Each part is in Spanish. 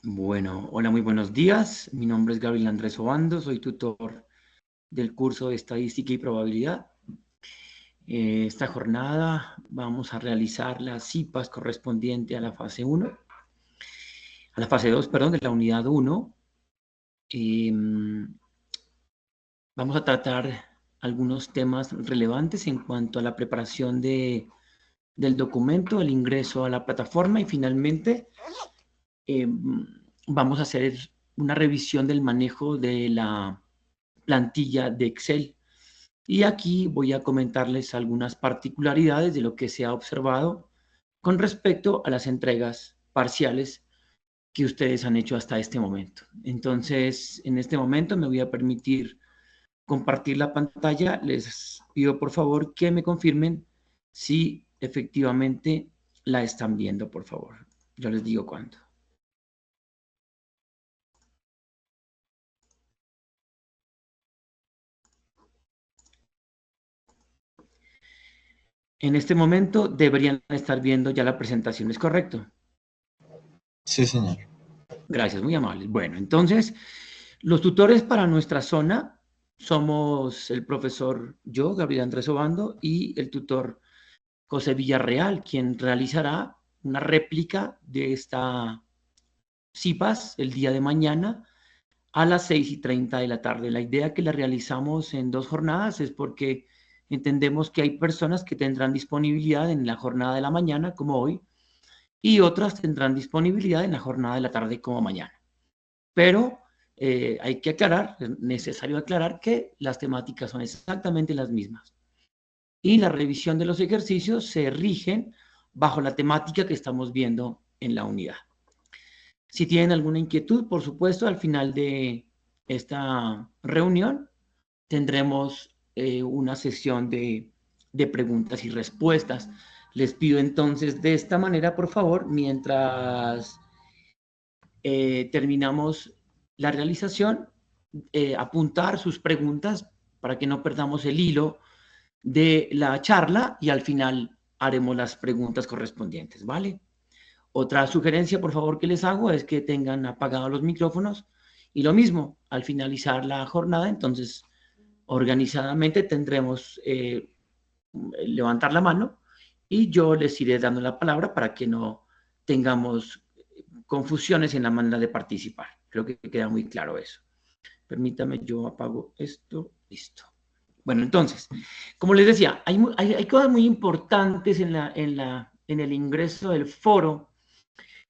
Bueno, hola, muy buenos días. Mi nombre es Gabriel Andrés Obando, soy tutor del curso de Estadística y Probabilidad. Esta jornada vamos a realizar las CIPAS correspondiente a la fase 1, a la fase 2, perdón, de la unidad 1. Vamos a tratar algunos temas relevantes en cuanto a la preparación del documento, el ingreso a la plataforma y finalmente vamos a hacer una revisión del manejo de la plantilla de Excel. Y aquí voy a comentarles algunas particularidades de lo que se ha observado con respecto a las entregas parciales que ustedes han hecho hasta este momento. Entonces, en este momento me voy a permitir compartir la pantalla. Les pido por favor que me confirmen si efectivamente la están viendo, por favor. Yo les digo cuándo. En este momento deberían estar viendo ya la presentación, ¿es correcto? Sí, señor. Gracias, muy amables. Bueno, entonces, los tutores para nuestra zona somos el profesor yo, Gabriel Andrés Obando, y el tutor José Villarreal, quien realizará una réplica de esta CIPAS el día de mañana a las 6:30 de la tarde. La idea que la realizamos en 2 jornadas es porque entendemos que hay personas que tendrán disponibilidad en la jornada de la mañana, como hoy, y otras tendrán disponibilidad en la jornada de la tarde, como mañana. Pero hay que aclarar, es necesario aclarar que las temáticas son exactamente las mismas. Y la revisión de los ejercicios se rigen bajo la temática que estamos viendo en la unidad. Si tienen alguna inquietud, por supuesto, al final de esta reunión tendremos una sesión de preguntas y respuestas. Les pido entonces de esta manera, por favor, mientras terminamos la realización, apuntar sus preguntas para que no perdamos el hilo de la charla y al final haremos las preguntas correspondientes, ¿vale? Otra sugerencia, por favor, que les hago es que tengan apagados los micrófonos y lo mismo, al finalizar la jornada, entonces, organizadamente tendremos levantar la mano y yo les iré dando la palabra para que no tengamos confusiones en la manera de participar. Creo que queda muy claro eso. Permítame, yo apago esto. Listo. Bueno, entonces, como les decía, hay cosas muy importantes en el ingreso del foro,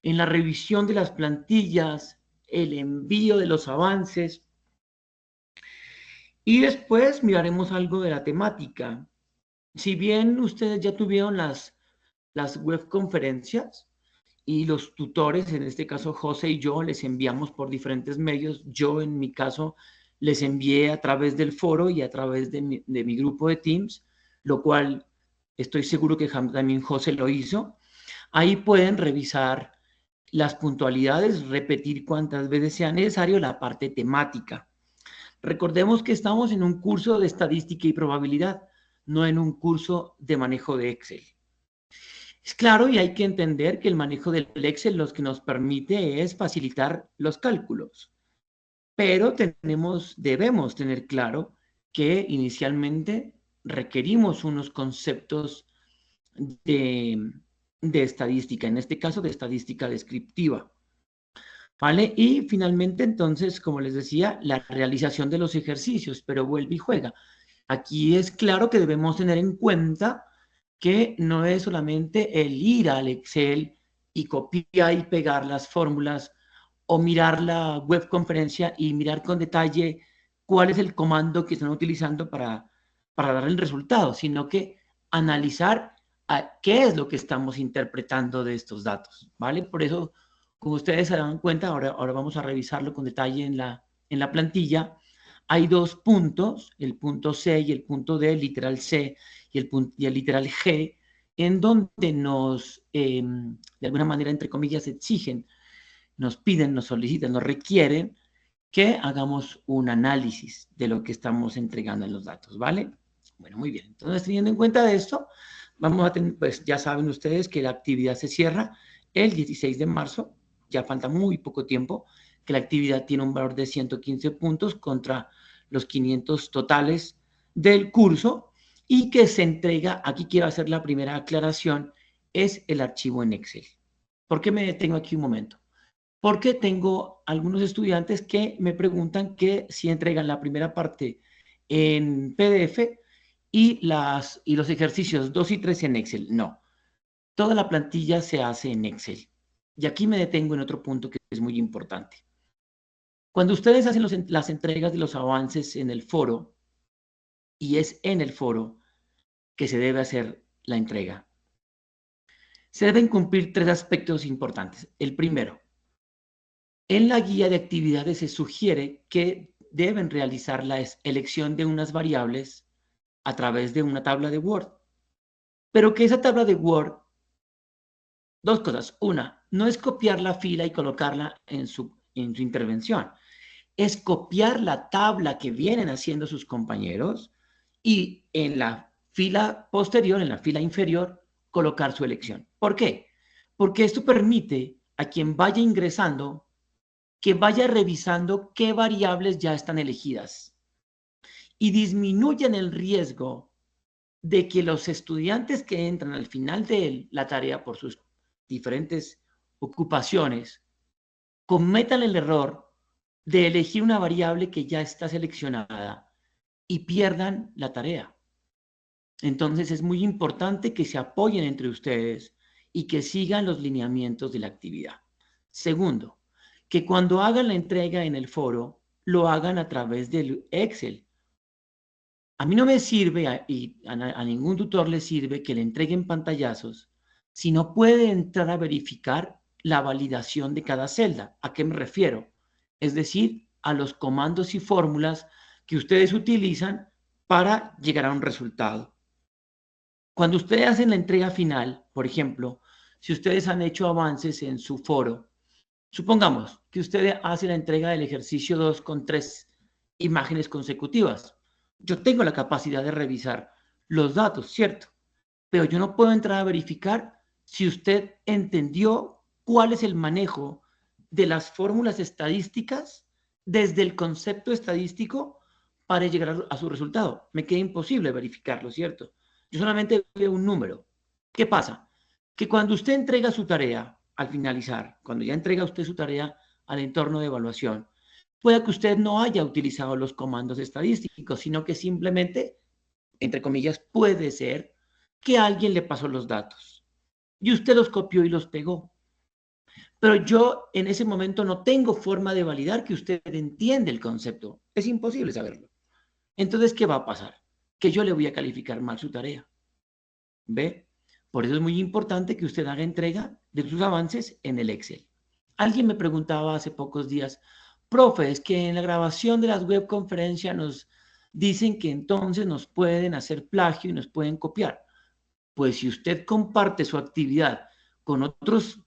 en la revisión de las plantillas, el envío de los avances. Y después miraremos algo de la temática. Si bien ustedes ya tuvieron las web conferencias y los tutores, en este caso José y yo, les enviamos por diferentes medios. Yo, en mi caso, les envié a través del foro y a través de mi grupo de Teams, lo cual estoy seguro que también José lo hizo. Ahí pueden revisar las puntualidades, repetir cuantas veces sea necesario la parte temática. Recordemos que estamos en un curso de estadística y probabilidad, no en un curso de manejo de Excel. Es claro, y hay que entender que el manejo del Excel lo que nos permite es facilitar los cálculos, pero debemos tener claro que inicialmente requerimos unos conceptos de, de estadística, en este caso de estadística descriptiva. ¿Vale? Y finalmente, entonces, como les decía, la realización de los ejercicios, pero vuelve y juega. Aquí es claro que debemos tener en cuenta que no es solamente el ir al Excel y copiar y pegar las fórmulas o mirar la web conferencia y mirar con detalle cuál es el comando que están utilizando para dar el resultado, sino que analizar qué es lo que estamos interpretando de estos datos, ¿vale? Por eso, como ustedes se dan cuenta, ahora vamos a revisarlo con detalle en la plantilla. Hay 2 puntos, el punto C y el punto D, el literal C y el literal G, en donde de alguna manera, entre comillas, exigen, nos piden, nos solicitan, nos requieren que hagamos un análisis de lo que estamos entregando en los datos, ¿vale? Bueno, muy bien. Entonces, teniendo en cuenta esto, vamos a tener, pues ya saben ustedes que la actividad se cierra el 16 de marzo ya falta muy poco tiempo, que la actividad tiene un valor de 115 puntos contra los 500 totales del curso y que se entrega, aquí quiero hacer la primera aclaración, es el archivo en Excel. ¿Por qué me detengo aquí un momento? Porque tengo algunos estudiantes que me preguntan que si entregan la primera parte en PDF y los ejercicios 2 y 3 en Excel. No, toda la plantilla se hace en Excel. Y aquí me detengo en otro punto que es muy importante. Cuando ustedes hacen las entregas de los avances en el foro, y es en el foro que se debe hacer la entrega, se deben cumplir 3 aspectos importantes. El primero, en la guía de actividades se sugiere que deben realizar la elección de unas variables a través de una tabla de Word, pero que esa tabla de Word, dos cosas. Una, no es copiar la fila y colocarla en su intervención, es copiar la tabla que vienen haciendo sus compañeros y en la fila posterior, en la fila inferior, colocar su elección. ¿Por qué? Porque esto permite a quien vaya ingresando que vaya revisando qué variables ya están elegidas y disminuyan el riesgo de que los estudiantes que entran al final de la tarea por sus diferentes ocupaciones cometan el error de elegir una variable que ya está seleccionada y pierdan la tarea. Entonces es muy importante que se apoyen entre ustedes y que sigan los lineamientos de la actividad. Segundo, que cuando hagan la entrega en el foro, lo hagan a través del Excel. A mí no me sirve y a ningún tutor le sirve que le entreguen pantallazos si no puede entrar a verificar la validación de cada celda. ¿A qué me refiero? Es decir, a los comandos y fórmulas que ustedes utilizan para llegar a un resultado. Cuando ustedes hacen la entrega final, por ejemplo, si ustedes han hecho avances en su foro, supongamos que usted hace la entrega del ejercicio 2 con 3 imágenes consecutivas. Yo tengo la capacidad de revisar los datos, ¿cierto? Pero yo no puedo entrar a verificar si usted entendió cuál es el manejo de las fórmulas estadísticas desde el concepto estadístico para llegar a su resultado. Me queda imposible verificarlo, ¿cierto? Yo solamente veo un número. ¿Qué pasa? Que cuando usted entrega su tarea al finalizar, cuando ya entrega usted su tarea al entorno de evaluación, puede que usted no haya utilizado los comandos estadísticos, sino que simplemente, entre comillas, puede ser que alguien le pasó los datos y usted los copió y los pegó. Pero yo en ese momento no tengo forma de validar que usted entiende el concepto. Es imposible saberlo. Entonces, ¿qué va a pasar? Que yo le voy a calificar mal su tarea. ¿Ve? Por eso es muy importante que usted haga entrega de sus avances en el Excel. Alguien me preguntaba hace pocos días, profe, es que en la grabación de las webconferencias nos dicen que entonces nos pueden hacer plagio y nos pueden copiar. Pues si usted comparte su actividad con otros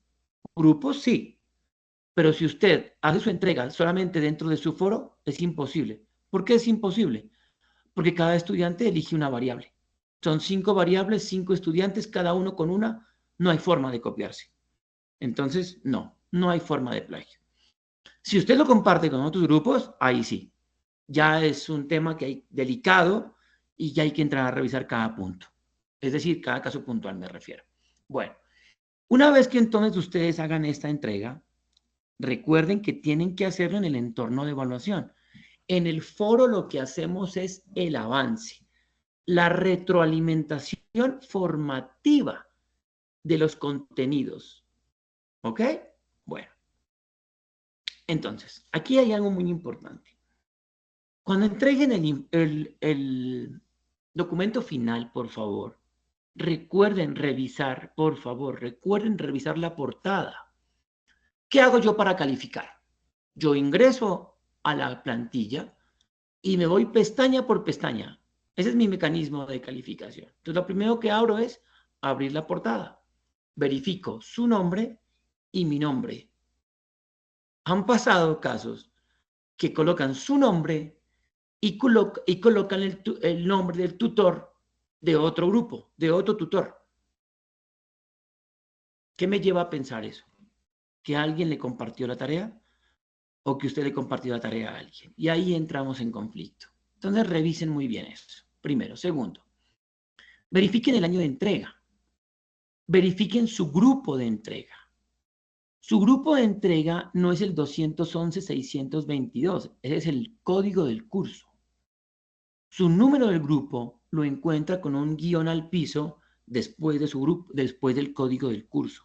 grupos, sí. Pero si usted hace su entrega solamente dentro de su foro, es imposible. ¿Por qué es imposible? Porque cada estudiante elige una variable. Son 5 variables, 5 estudiantes, cada uno con una, no hay forma de copiarse. Entonces, no hay forma de plagio. Si usted lo comparte con otros grupos, ahí sí. Ya es un tema que hay delicado y ya hay que entrar a revisar cada punto. Es decir, cada caso puntual me refiero. Bueno, una vez que entonces ustedes hagan esta entrega, recuerden que tienen que hacerlo en el entorno de evaluación. En el foro lo que hacemos es el avance, la retroalimentación formativa de los contenidos. ¿Ok? Bueno, entonces, aquí hay algo muy importante. Cuando entreguen el documento final, por favor, recuerden revisar, por favor, recuerden revisar la portada. ¿Qué hago yo para calificar? Yo ingreso a la plantilla y me voy pestaña por pestaña. Ese es mi mecanismo de calificación. Entonces, lo primero que abro es abrir la portada. Verifico su nombre y mi nombre. Han pasado casos que colocan su nombre y colocan el nombre del tutor de otro grupo, de otro tutor. ¿Qué me lleva a pensar eso? que alguien le compartió la tarea o que usted le compartió la tarea a alguien. Y ahí entramos en conflicto. Entonces revisen muy bien eso. Primero. Segundo, verifiquen el año de entrega. Verifiquen su grupo de entrega. Su grupo de entrega no es el 211-622, ese es el código del curso. Su número del grupo lo encuentra con un guión al piso después de su grupo, después del código del curso.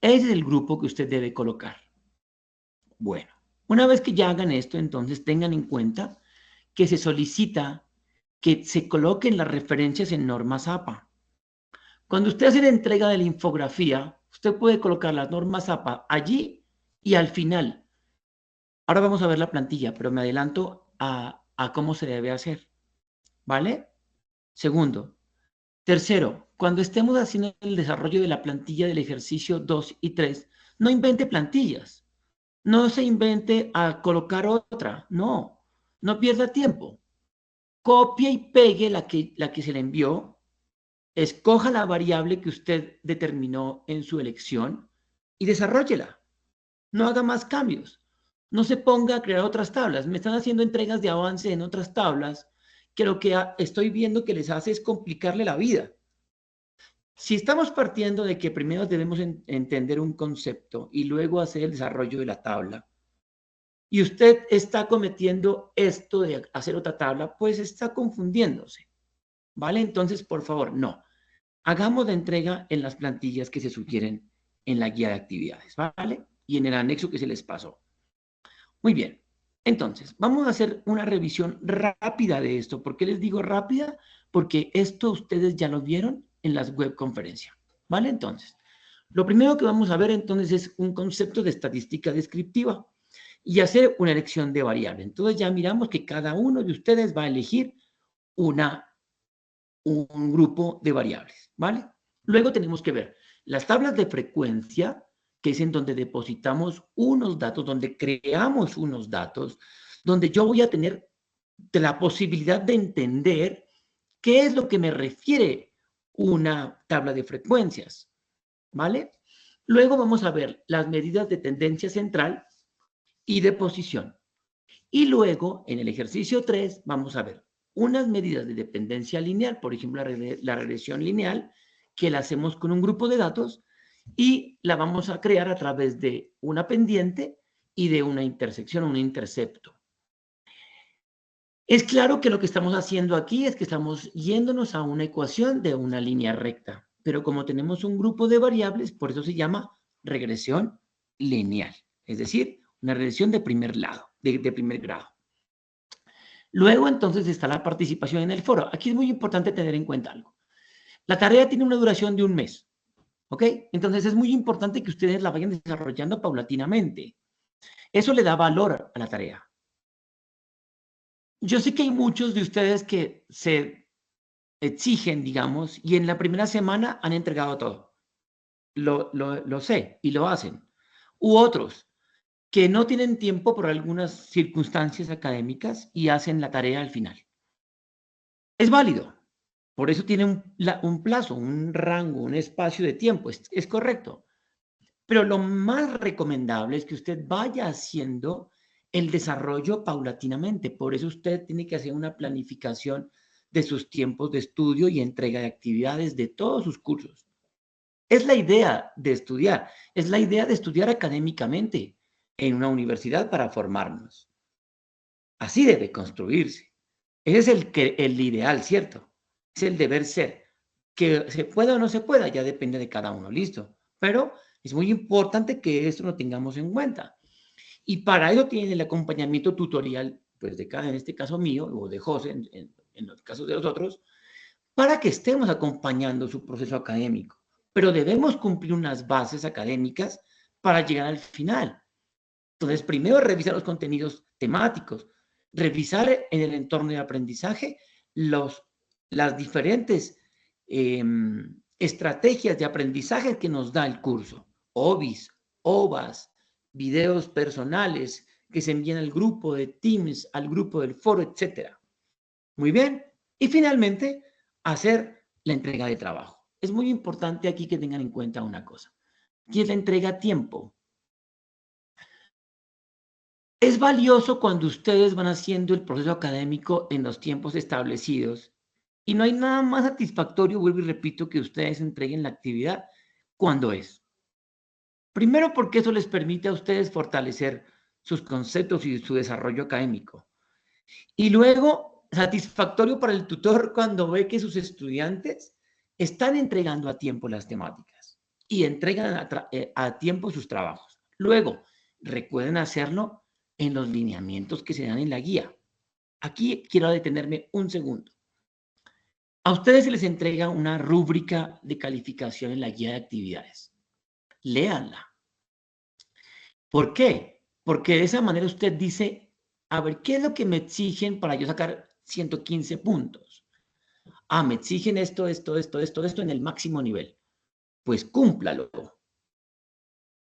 Ese es el grupo que usted debe colocar. Bueno, una vez que ya hagan esto, entonces tengan en cuenta que se solicita que se coloquen las referencias en normas APA. Cuando usted hace la entrega de la infografía, usted puede colocar las normas APA allí y al final. Ahora vamos a ver la plantilla, pero me adelanto a cómo se debe hacer. ¿Vale? Segundo. Tercero, cuando estemos haciendo el desarrollo de la plantilla del ejercicio 2 y 3, no invente plantillas. No se invente a colocar otra. No, no pierda tiempo. Copie y pegue la que se le envió. Escoja la variable que usted determinó en su elección y desarróllela. No haga más cambios. No se ponga a crear otras tablas. Me están haciendo entregas de avance en otras tablas que lo que estoy viendo que les hace es complicarle la vida. Si estamos partiendo de que primero debemos entender un concepto y luego hacer el desarrollo de la tabla, y usted está cometiendo esto de hacer otra tabla, pues está confundiéndose. ¿Vale? Entonces, por favor, no. Hagamos la entrega en las plantillas que se sugieren en la guía de actividades, ¿vale? Y en el anexo que se les pasó. Muy bien. Entonces, vamos a hacer una revisión rápida de esto. ¿Por qué les digo rápida? Porque esto ustedes ya lo vieron en las web conferencias. ¿Vale? Entonces, lo primero que vamos a ver entonces es un concepto de estadística descriptiva y hacer una elección de variable. Entonces ya miramos que cada uno de ustedes va a elegir un grupo de variables, ¿vale? Luego tenemos que ver las tablas de frecuencia, que es en donde depositamos unos datos, donde creamos unos datos, donde yo voy a tener la posibilidad de entender qué es lo que me refiere una tabla de frecuencias, ¿vale? Luego vamos a ver las medidas de tendencia central y de posición. Y luego, en el ejercicio 3, vamos a ver unas medidas de dependencia lineal, por ejemplo, la regresión lineal, que la hacemos con un grupo de datos y la vamos a crear a través de una pendiente y de una intersección, un intercepto. Es claro que lo que estamos haciendo aquí es que estamos yéndonos a una ecuación de una línea recta, pero como tenemos un grupo de variables, por eso se llama regresión lineal, es decir, una regresión de primer grado. Luego, entonces, está la participación en el foro. Aquí es muy importante tener en cuenta algo. La tarea tiene una duración de un mes, ¿ok? Entonces, es muy importante que ustedes la vayan desarrollando paulatinamente. Eso le da valor a la tarea. Yo sé que hay muchos de ustedes que se exigen, digamos, y en la primera semana han entregado todo. Lo sé y lo hacen. U otros que no tienen tiempo por algunas circunstancias académicas y hacen la tarea al final. Es válido. Por eso tiene un plazo, un rango, un espacio de tiempo. Es correcto. Pero lo más recomendable es que usted vaya haciendo el desarrollo paulatinamente. Por eso usted tiene que hacer una planificación de sus tiempos de estudio y entrega de actividades de todos sus cursos. Es la idea de estudiar. Es la idea de estudiar académicamente en una universidad para formarnos. Así debe construirse. Ese es el ideal, ¿cierto? Es el deber ser. Que se pueda o no se pueda, ya depende de cada uno, listo. Pero es muy importante que esto lo tengamos en cuenta. Y para ello tiene el acompañamiento tutorial, pues de cada, en este caso mío, o de José, en los casos de los otros, para que estemos acompañando su proceso académico. Pero debemos cumplir unas bases académicas para llegar al final. Entonces, primero revisar los contenidos temáticos, revisar en el entorno de aprendizaje las diferentes estrategias de aprendizaje que nos da el curso, OBIs, OVAs, videos personales que se envían al grupo de Teams, al grupo del foro, etc. Muy bien. Y finalmente, hacer la entrega de trabajo. Es muy importante aquí que tengan en cuenta una cosa. ¿Qué es la entrega a tiempo? Es valioso cuando ustedes van haciendo el proceso académico en los tiempos establecidos y no hay nada más satisfactorio, vuelvo y repito, que ustedes entreguen la actividad cuando es. Primero porque eso les permite a ustedes fortalecer sus conceptos y su desarrollo académico. Y luego, satisfactorio para el tutor cuando ve que sus estudiantes están entregando a tiempo las temáticas y entregan a tiempo sus trabajos. Luego, recuerden hacerlo en los lineamientos que se dan en la guía. Aquí quiero detenerme un segundo. A ustedes se les entrega una rúbrica de calificación en la guía de actividades. Léanla. ¿Por qué? Porque de esa manera usted dice, a ver, ¿qué es lo que me exigen para yo sacar 115 puntos? Ah, me exigen esto en el máximo nivel. Pues cúmplalo.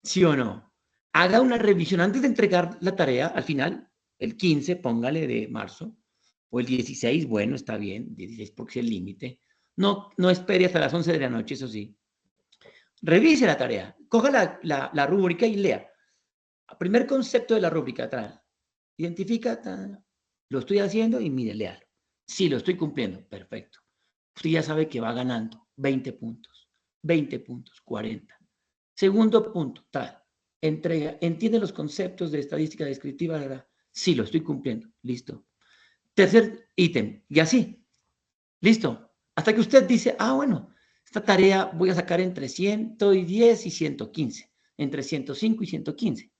¿Sí o no? Haga una revisión antes de entregar la tarea al final, el 15, póngale de marzo, o el 16, bueno, está bien, 16 porque es el límite. No, no espere hasta las 11 de la noche, eso sí. Revise la tarea, coja la rúbrica y lea. Primer concepto de la rúbrica, atrás. Identifica, lo estoy haciendo y mire, léalo. Sí, lo estoy cumpliendo, perfecto. Usted ya sabe que va ganando 20 puntos, 40. Segundo punto, tal. Entrega, entiende los conceptos de estadística descriptiva, ¿verdad? Sí, lo estoy cumpliendo, listo. Tercer ítem, y así, listo. Hasta que usted dice, ah, bueno, esta tarea voy a sacar entre 110 y 115, entre 105 y 115.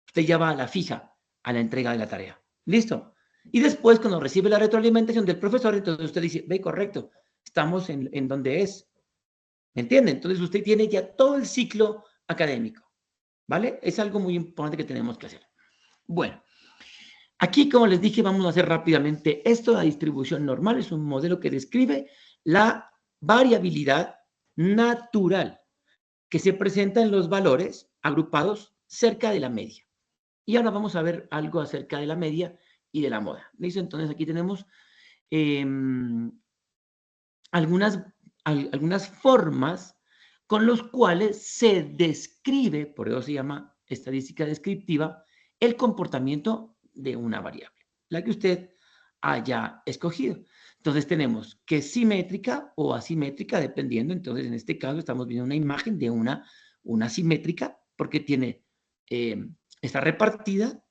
Usted ya va a la fija, a la entrega de la tarea. ¿Listo? Y después, cuando recibe la retroalimentación del profesor, entonces usted dice, ve, correcto, estamos en donde es. ¿Me entiende? Entonces usted tiene ya todo el ciclo académico. ¿Vale? Es algo muy importante que tenemos que hacer. Bueno, aquí, como les dije, vamos a hacer rápidamente esto. La distribución normal es un modelo que describe la variabilidad natural que se presenta en los valores agrupados cerca de la media. Y ahora vamos a ver algo acerca de la media y de la moda. ¿Listo? Entonces aquí tenemos eh, algunas formas con los cuales se describe, por eso se llama estadística descriptiva, el comportamiento de una variable, la que usted haya escogido. Entonces tenemos que es simétrica o asimétrica, dependiendo. Entonces en este caso estamos viendo una imagen de una simétrica porque tiene, está repartida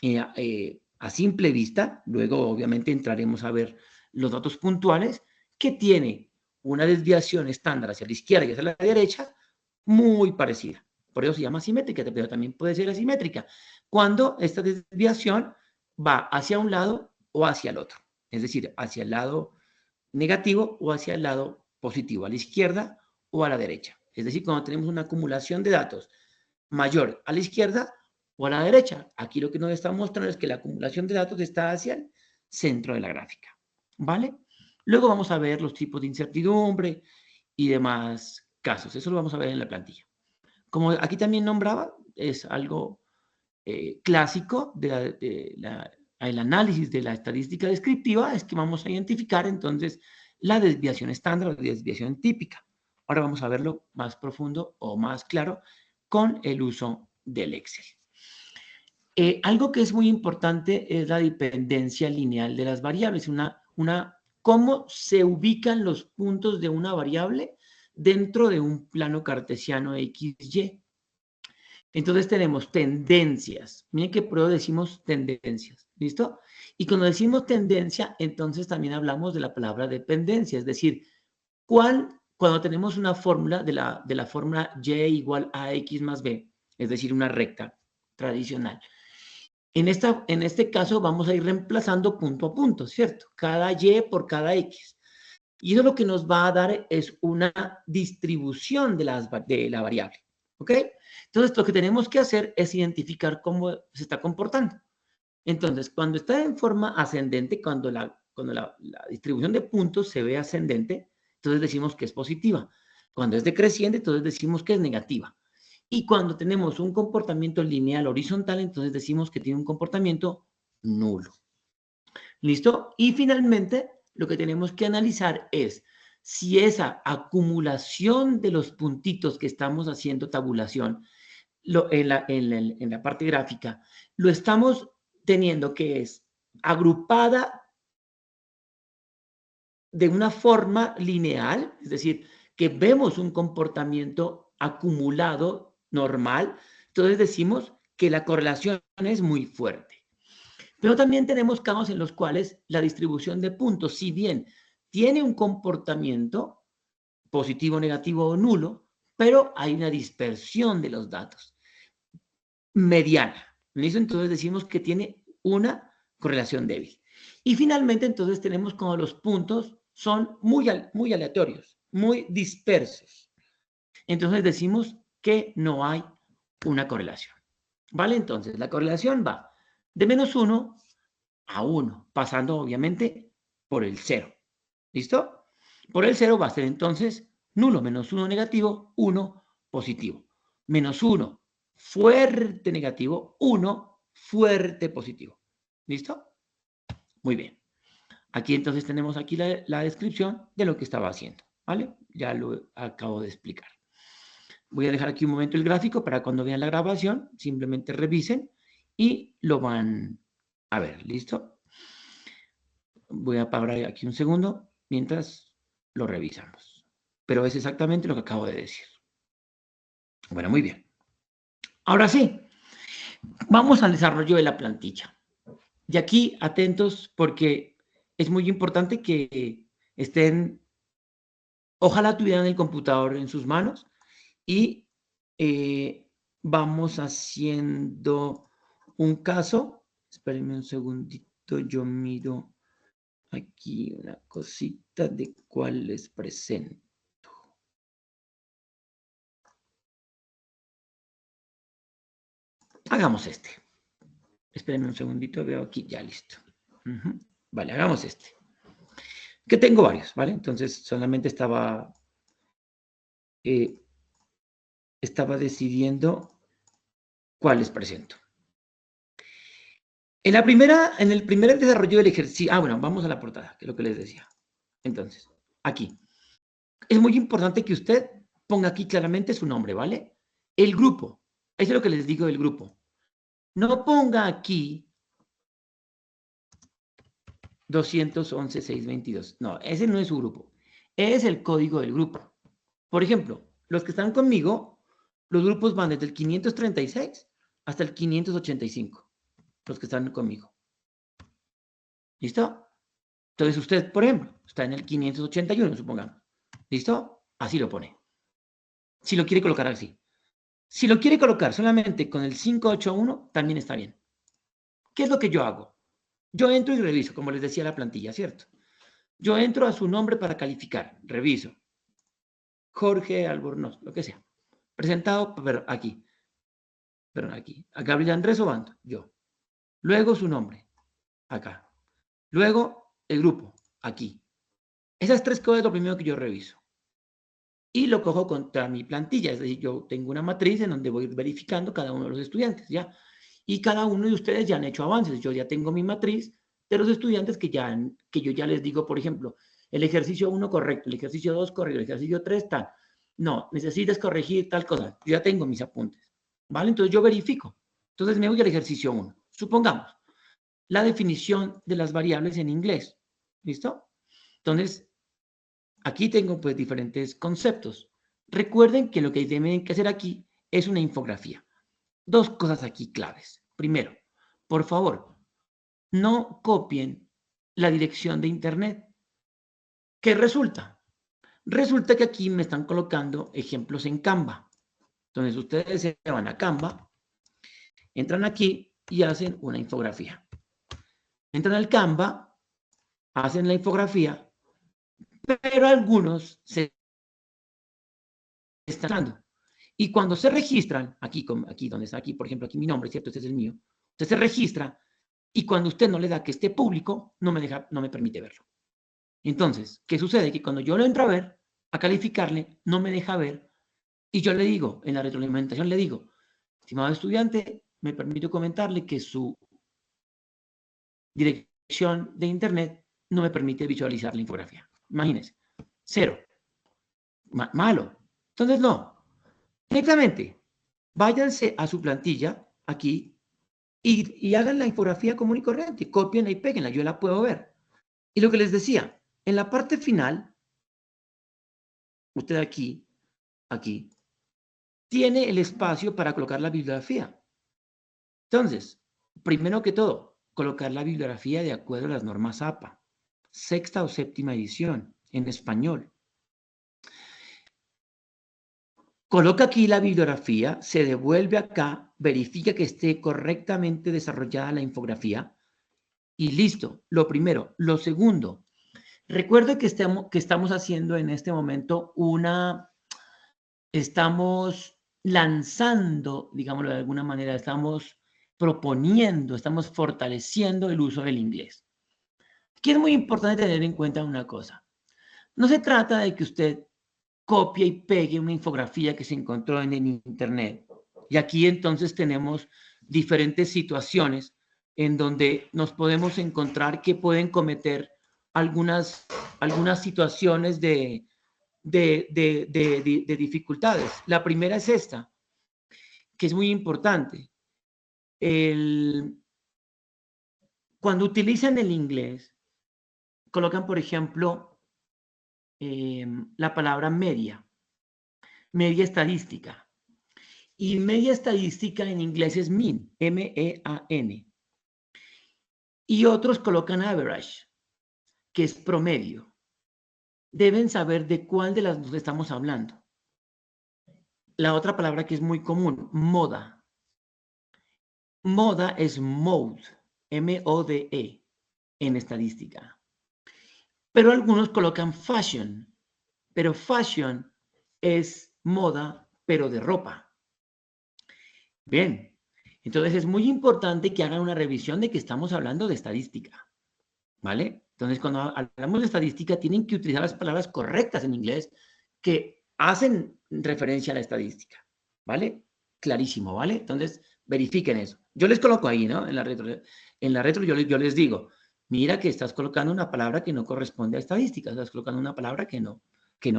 a simple vista. Luego obviamente entraremos a ver los datos puntuales, que tiene una desviación estándar hacia la izquierda y hacia la derecha muy parecida. Por eso se llama simétrica, pero también puede ser asimétrica, cuando esta desviación va hacia un lado o hacia el otro. Es decir, hacia el lado negativo o hacia el lado positivo, a la izquierda o a la derecha. Es decir, cuando tenemos una acumulación de datos mayor a la izquierda o a la derecha. Aquí lo que nos está mostrando es que la acumulación de datos está hacia el centro de la gráfica. ¿Vale? Luego vamos a ver los tipos de incertidumbre y demás casos. Eso lo vamos a ver en la plantilla. Como aquí también nombraba, es algo clásico el análisis de la estadística descriptiva, es que vamos a identificar entonces la desviación estándar o la desviación típica. Ahora vamos a verlo más profundo o más claro con el uso del Excel. Algo que es muy importante es la dependencia lineal de las variables, cómo se ubican los puntos de una variable dentro de un plano cartesiano XY. Entonces tenemos tendencias. Miren que prueba decimos tendencias. ¿Listo? Y cuando decimos tendencia, entonces también hablamos de la palabra dependencia. Es decir, cuando tenemos una fórmula de la fórmula Y igual a X más B, es decir, una recta tradicional. En este caso vamos a ir reemplazando punto a punto, ¿cierto? Cada Y por cada X. Y eso lo que nos va a dar es una distribución de la variable. ¿Ok? Entonces, lo que tenemos que hacer es identificar cómo se está comportando. Entonces, cuando está en forma ascendente, cuando la distribución de puntos se ve ascendente, entonces decimos que es positiva. Cuando es decreciente, entonces decimos que es negativa. Y cuando tenemos un comportamiento lineal horizontal, entonces decimos que tiene un comportamiento nulo. ¿Listo? Y finalmente, lo que tenemos que analizar es si esa acumulación de los puntitos que estamos haciendo tabulación en la parte gráfica, lo estamos teniendo que es agrupada de una forma lineal, es decir, que vemos un comportamiento acumulado normal, entonces decimos que la correlación es muy fuerte. Pero también tenemos casos en los cuales la distribución de puntos, si bien tiene un comportamiento positivo, negativo o nulo, pero hay una dispersión de los datos mediana. ¿Listo? Entonces decimos que tiene una correlación débil. Y finalmente, entonces tenemos como los puntos son muy aleatorios, muy dispersos. Entonces decimos que no hay una correlación. ¿Vale? Entonces, la correlación va de -1 a 1, pasando obviamente por el 0. ¿Listo? Por el 0 va a ser entonces nulo, -1 negativo, 1 positivo. -1 fuerte negativo, 1 fuerte positivo. ¿Listo? Muy bien. Aquí entonces tenemos aquí la descripción de lo que estaba haciendo. ¿Vale? Ya lo acabo de explicar. Voy a dejar aquí un momento el gráfico para cuando vean la grabación, simplemente revisen y lo van a ver. ¿Listo? Voy a parar aquí un segundo mientras lo revisamos. Pero es exactamente lo que acabo de decir. Bueno, muy bien. Ahora sí, vamos al desarrollo de la plantilla. Y aquí atentos porque es muy importante que estén, ojalá tuvieran el computador en sus manos y vamos haciendo un caso. Espérenme un segundito, yo miro aquí una cosita de cuál les presento. Hagamos este. Espérenme un segundito, veo aquí, ya listo. Vale, hagamos este. Que tengo varios, ¿vale? Entonces solamente estaba decidiendo cuál les presento. En el primer desarrollo del ejercicio, bueno, vamos a la portada, que es lo que les decía. Entonces, aquí. Es muy importante que usted ponga aquí claramente su nombre, ¿vale? El grupo. Eso es lo que les digo del grupo. No ponga aquí 211.622. No, ese no es su grupo. Es el código del grupo. Por ejemplo, los que están conmigo, los grupos van desde el 536 hasta el 585. Los que están conmigo. ¿Listo? Entonces usted, por ejemplo, está en el 581, supongamos. ¿Listo? Así lo pone. Si lo quiere colocar así. Si lo quiere colocar solamente con el 581, también está bien. ¿Qué es lo que yo hago? Yo entro y reviso, como les decía la plantilla, ¿cierto? Yo entro a su nombre para calificar, reviso. Jorge Albornoz, lo que sea. Presentado, pero aquí. A Gabriel Andrés Obando, yo. Luego su nombre, acá. Luego el grupo, aquí. Esas tres cosas es lo primero que yo reviso. Y lo cojo contra mi plantilla, es decir, yo tengo una matriz en donde voy verificando cada uno de los estudiantes, ¿ya? Y cada uno de ustedes ya han hecho avances. Yo ya tengo mi matriz de los estudiantes que yo ya les digo, por ejemplo, el ejercicio 1 correcto, el ejercicio 2 correcto, el ejercicio 3 tal. No, necesitas corregir tal cosa. Yo ya tengo mis apuntes, ¿vale? Entonces yo verifico. Entonces me voy al ejercicio 1. Supongamos, la definición de las variables en inglés. ¿Listo? Entonces, aquí tengo pues diferentes conceptos. Recuerden que lo que tienen que hacer aquí es una infografía. Dos cosas aquí claves. Primero, por favor, no copien la dirección de internet. ¿Qué resulta? Resulta que aquí me están colocando ejemplos en Canva. Entonces ustedes se van a Canva, entran aquí y hacen una infografía. Entran al Canva, hacen la infografía, pero algunos se están dando. Y cuando se registran, aquí donde está aquí, por ejemplo, aquí mi nombre, ¿cierto? Este es el mío. Usted se registra y cuando usted no le da que esté público, no me permite verlo. Entonces, ¿qué sucede? Que cuando yo lo entro a ver, a calificarle, no me deja ver y yo le digo, en la retroalimentación le digo, estimado estudiante, me permito comentarle que su dirección de internet no me permite visualizar la infografía. Imagínense, 0. Malo. Entonces, no. Directamente, váyanse a su plantilla aquí y hagan la infografía común y corriente, cópienla y péguenla, yo la puedo ver. Y lo que les decía, en la parte final, usted aquí, tiene el espacio para colocar la bibliografía. Entonces, primero que todo, colocar la bibliografía de acuerdo a las normas APA, sexta o séptima edición, en español. Coloca aquí la bibliografía, se devuelve acá, verifica que esté correctamente desarrollada la infografía y listo. Lo primero. Lo segundo, recuerde que estamos haciendo en este momento estamos lanzando, digámoslo de alguna manera, estamos proponiendo, estamos fortaleciendo el uso del inglés. Aquí es muy importante tener en cuenta una cosa. No se trata de que usted copie y pegue una infografía que se encontró en el internet. Y aquí entonces tenemos diferentes situaciones en donde nos podemos encontrar que pueden cometer algunas situaciones de dificultades. La primera es esta, que es muy importante. Cuando utilizan el inglés, colocan, por ejemplo, la palabra media estadística. Y media estadística en inglés es mean, M-E-A-N. Y otros colocan average, que es promedio. Deben saber de cuál de las dos estamos hablando. La otra palabra que es muy común, moda. Moda es mode, M-O-D-E, en estadística. Pero algunos colocan fashion, pero fashion es moda, pero de ropa. Bien, entonces es muy importante que hagan una revisión de que estamos hablando de estadística, ¿vale? Entonces cuando hablamos de estadística tienen que utilizar las palabras correctas en inglés que hacen referencia a la estadística, ¿vale? Clarísimo, ¿vale? Entonces verifiquen eso. Yo les coloco ahí, ¿no? En la retro yo les digo, mira que estás colocando una palabra que no corresponde a estadística, estás colocando una palabra que no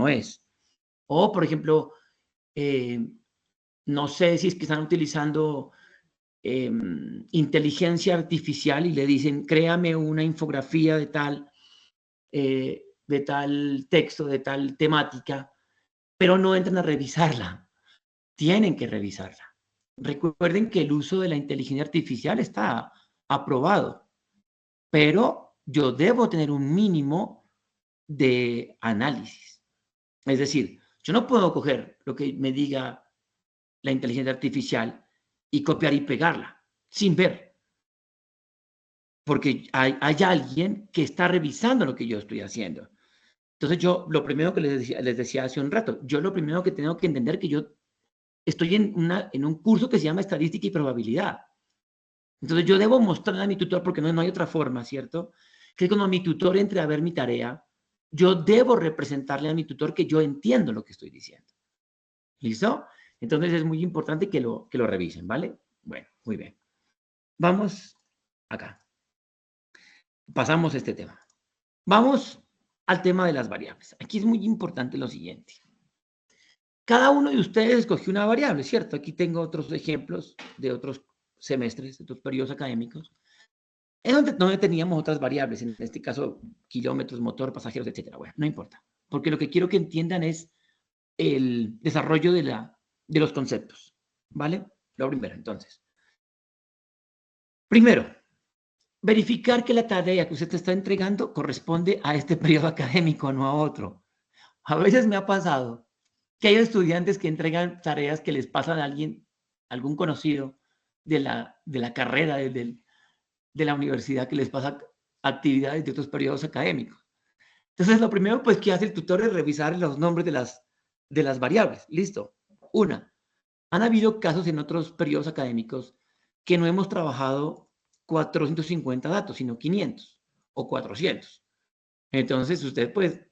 es. O, por ejemplo, no sé si es que están utilizando inteligencia artificial y le dicen, créame una infografía de tal texto, de tal temática, pero no entran a revisarla. Tienen que revisarla. Recuerden que el uso de la inteligencia artificial está aprobado, pero yo debo tener un mínimo de análisis. Es decir, yo no puedo coger lo que me diga la inteligencia artificial y copiar y pegarla sin ver, porque hay alguien que está revisando lo que yo estoy haciendo. Entonces yo, lo primero que les decía hace un rato, yo lo primero que tengo que entender que yo estoy en un curso que se llama Estadística y Probabilidad. Entonces yo debo mostrarle a mi tutor, porque no hay otra forma, ¿cierto? Que cuando mi tutor entre a ver mi tarea, yo debo representarle a mi tutor que yo entiendo lo que estoy diciendo. ¿Listo? Entonces es muy importante que lo revisen, ¿vale? Bueno, muy bien. Vamos acá. Pasamos este tema. Vamos al tema de las variables. Aquí es muy importante lo siguiente. Cada uno de ustedes escogió una variable, ¿cierto? Aquí tengo otros ejemplos de otros semestres, de otros periodos académicos, en donde teníamos otras variables, en este caso, kilómetros, motor, pasajeros, etcétera. Bueno, no importa, porque lo que quiero que entiendan es el desarrollo de los conceptos, ¿vale? Lo primero, entonces. Primero, verificar que la tarea que usted te está entregando corresponde a este periodo académico, no a otro. A veces me ha pasado que hay estudiantes que entregan tareas que les pasan a alguien, algún conocido de la carrera, de la universidad, que les pasa actividades de otros periodos académicos. Entonces, lo primero pues que hace el tutor es revisar los nombres de las variables. Listo. Una, han habido casos en otros periodos académicos que no hemos trabajado 450 datos, sino 500 o 400. Entonces, usted pues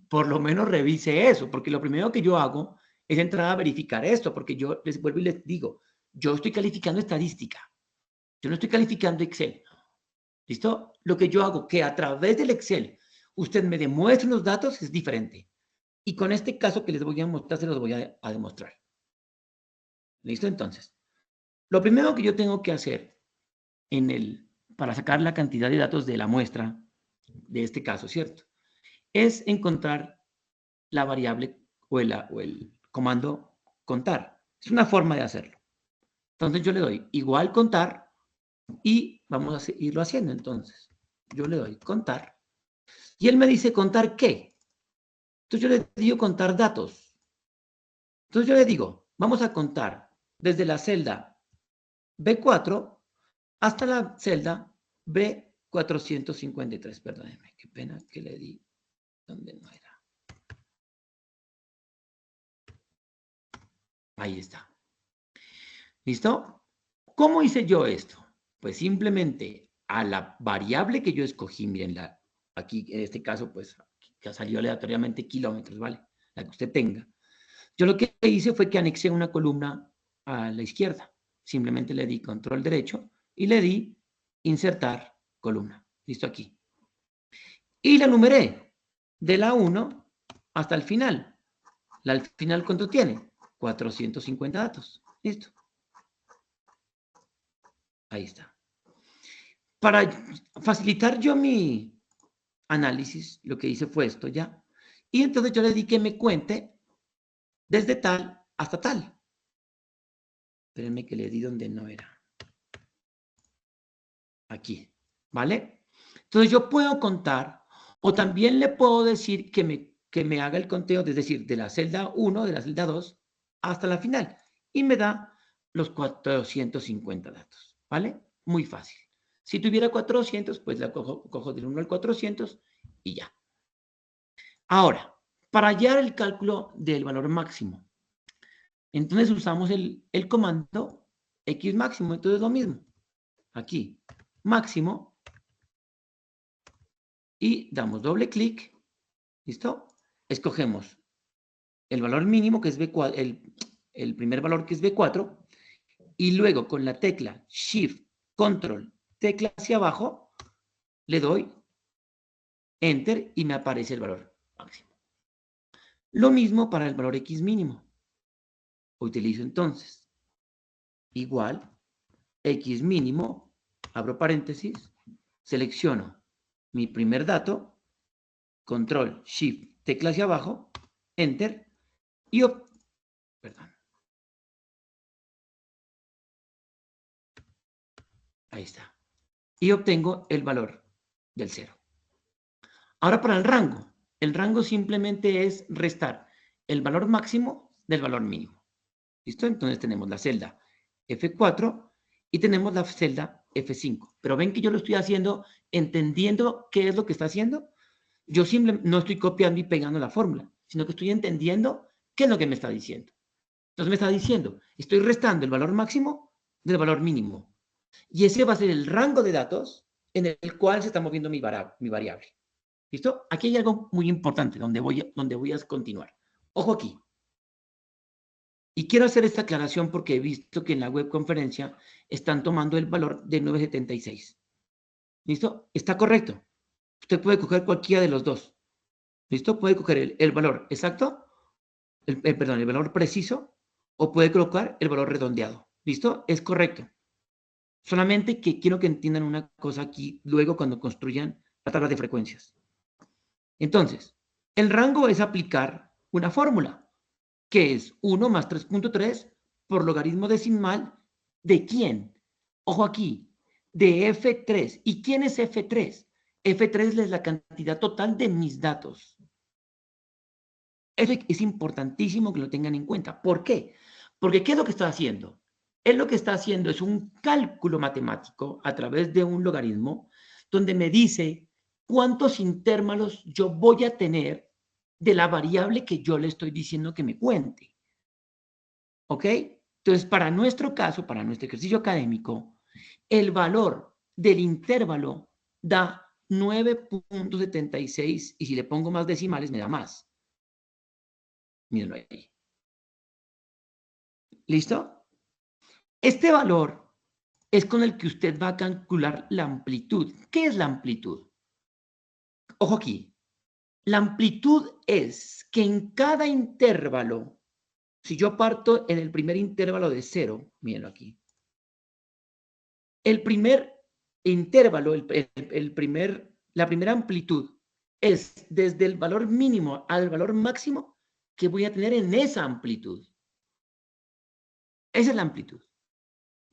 por lo menos revise eso, porque lo primero que yo hago es entrar a verificar esto, porque yo les vuelvo y les digo, yo estoy calificando estadística, yo no estoy calificando Excel. ¿Listo? Lo que yo hago, que a través del Excel usted me demuestre los datos, es diferente. Y con este caso que les voy a mostrar, se los voy a demostrar. ¿Listo? Entonces, lo primero que yo tengo que hacer para sacar la cantidad de datos de la muestra, de este caso, ¿cierto? Es encontrar la variable o el comando contar. Es una forma de hacerlo. Entonces yo le doy igual contar y vamos a irlo haciendo. Entonces yo le doy contar y él me dice contar qué. Entonces yo le digo contar datos. Entonces yo le digo, vamos a contar desde la celda B4 hasta la celda B453. Perdónenme, qué pena que le di donde no era. Ahí está. ¿Listo? ¿Cómo hice yo esto? Pues simplemente a la variable que yo escogí, miren, aquí en este caso, pues, que salió aleatoriamente kilómetros, ¿vale? La que usted tenga. Yo lo que hice fue que anexé una columna a la izquierda. Simplemente le di control derecho y le di insertar columna. Listo aquí. Y la numeré de la 1 hasta el final. Al final, ¿cuánto tiene? 450 datos. Listo. Ahí está. Para facilitar yo mi análisis, lo que hice fue esto ya. Y entonces yo le di que me cuente desde tal hasta tal. Espérenme que le di donde no era. Aquí, ¿vale? Entonces yo puedo contar o también le puedo decir que me haga el conteo, es decir, de la celda 1, de la celda 2 hasta la final. Y me da los 450 datos, ¿vale? Muy fácil. Si tuviera 400, pues la cojo del 1 al 400 y ya. Ahora, para hallar el cálculo del valor máximo, entonces usamos el comando X máximo. Entonces lo mismo. Aquí, máximo. Y damos doble clic. ¿Listo? Escogemos el valor mínimo, que es B4, el primer valor que es B4. Y luego con la tecla Shift, Control, tecla hacia abajo, le doy Enter y me aparece el valor máximo. Lo mismo para el valor X mínimo. Utilizo entonces igual X mínimo, abro paréntesis, selecciono mi primer dato, control, shift, tecla hacia abajo, enter, y ahí está. Y obtengo el valor del 0. Ahora para el rango simplemente es restar el valor máximo del valor mínimo. ¿Listo? Entonces tenemos la celda F4 y tenemos la celda F5. Pero ven que yo lo estoy haciendo entendiendo qué es lo que está haciendo. Yo simplemente no estoy copiando y pegando la fórmula, sino que estoy entendiendo qué es lo que me está diciendo. Entonces me está diciendo, estoy restando el valor máximo del valor mínimo. Y ese va a ser el rango de datos en el cual se está moviendo mi variable. ¿Listo? Aquí hay algo muy importante donde voy a continuar. Ojo aquí. Y quiero hacer esta aclaración porque he visto que en la webconferencia están tomando el valor de 976. ¿Listo? Está correcto. Usted puede coger cualquiera de los dos. ¿Listo? Puede coger el valor exacto, perdón, el valor preciso, o puede colocar el valor redondeado. ¿Listo? Es correcto. Solamente que quiero que entiendan una cosa aquí luego cuando construyan la tabla de frecuencias. Entonces, el rango es aplicar una fórmula, que es 1 más 3.3 por logaritmo decimal de ¿quién? Ojo aquí, de F3. ¿Y quién es F3? F3 es la cantidad total de mis datos. Eso es importantísimo que lo tengan en cuenta. ¿Por qué? Porque ¿qué es lo que está haciendo? Él lo que está haciendo es un cálculo matemático a través de un logaritmo donde me dice cuántos intervalos yo voy a tener de la variable que yo le estoy diciendo que me cuente. ¿Ok? Entonces, para nuestro caso, para nuestro ejercicio académico, el valor del intervalo da 9.76 y si le pongo más decimales me da más. Mírenlo ahí. ¿Listo? Este valor es con el que usted va a calcular la amplitud. ¿Qué es la amplitud? Ojo aquí. La amplitud es que en cada intervalo Si yo parto en el primer intervalo de 0, mírenlo aquí. El primer intervalo, la primera amplitud es desde el valor mínimo al valor máximo que voy a tener en esa amplitud. Esa es la amplitud.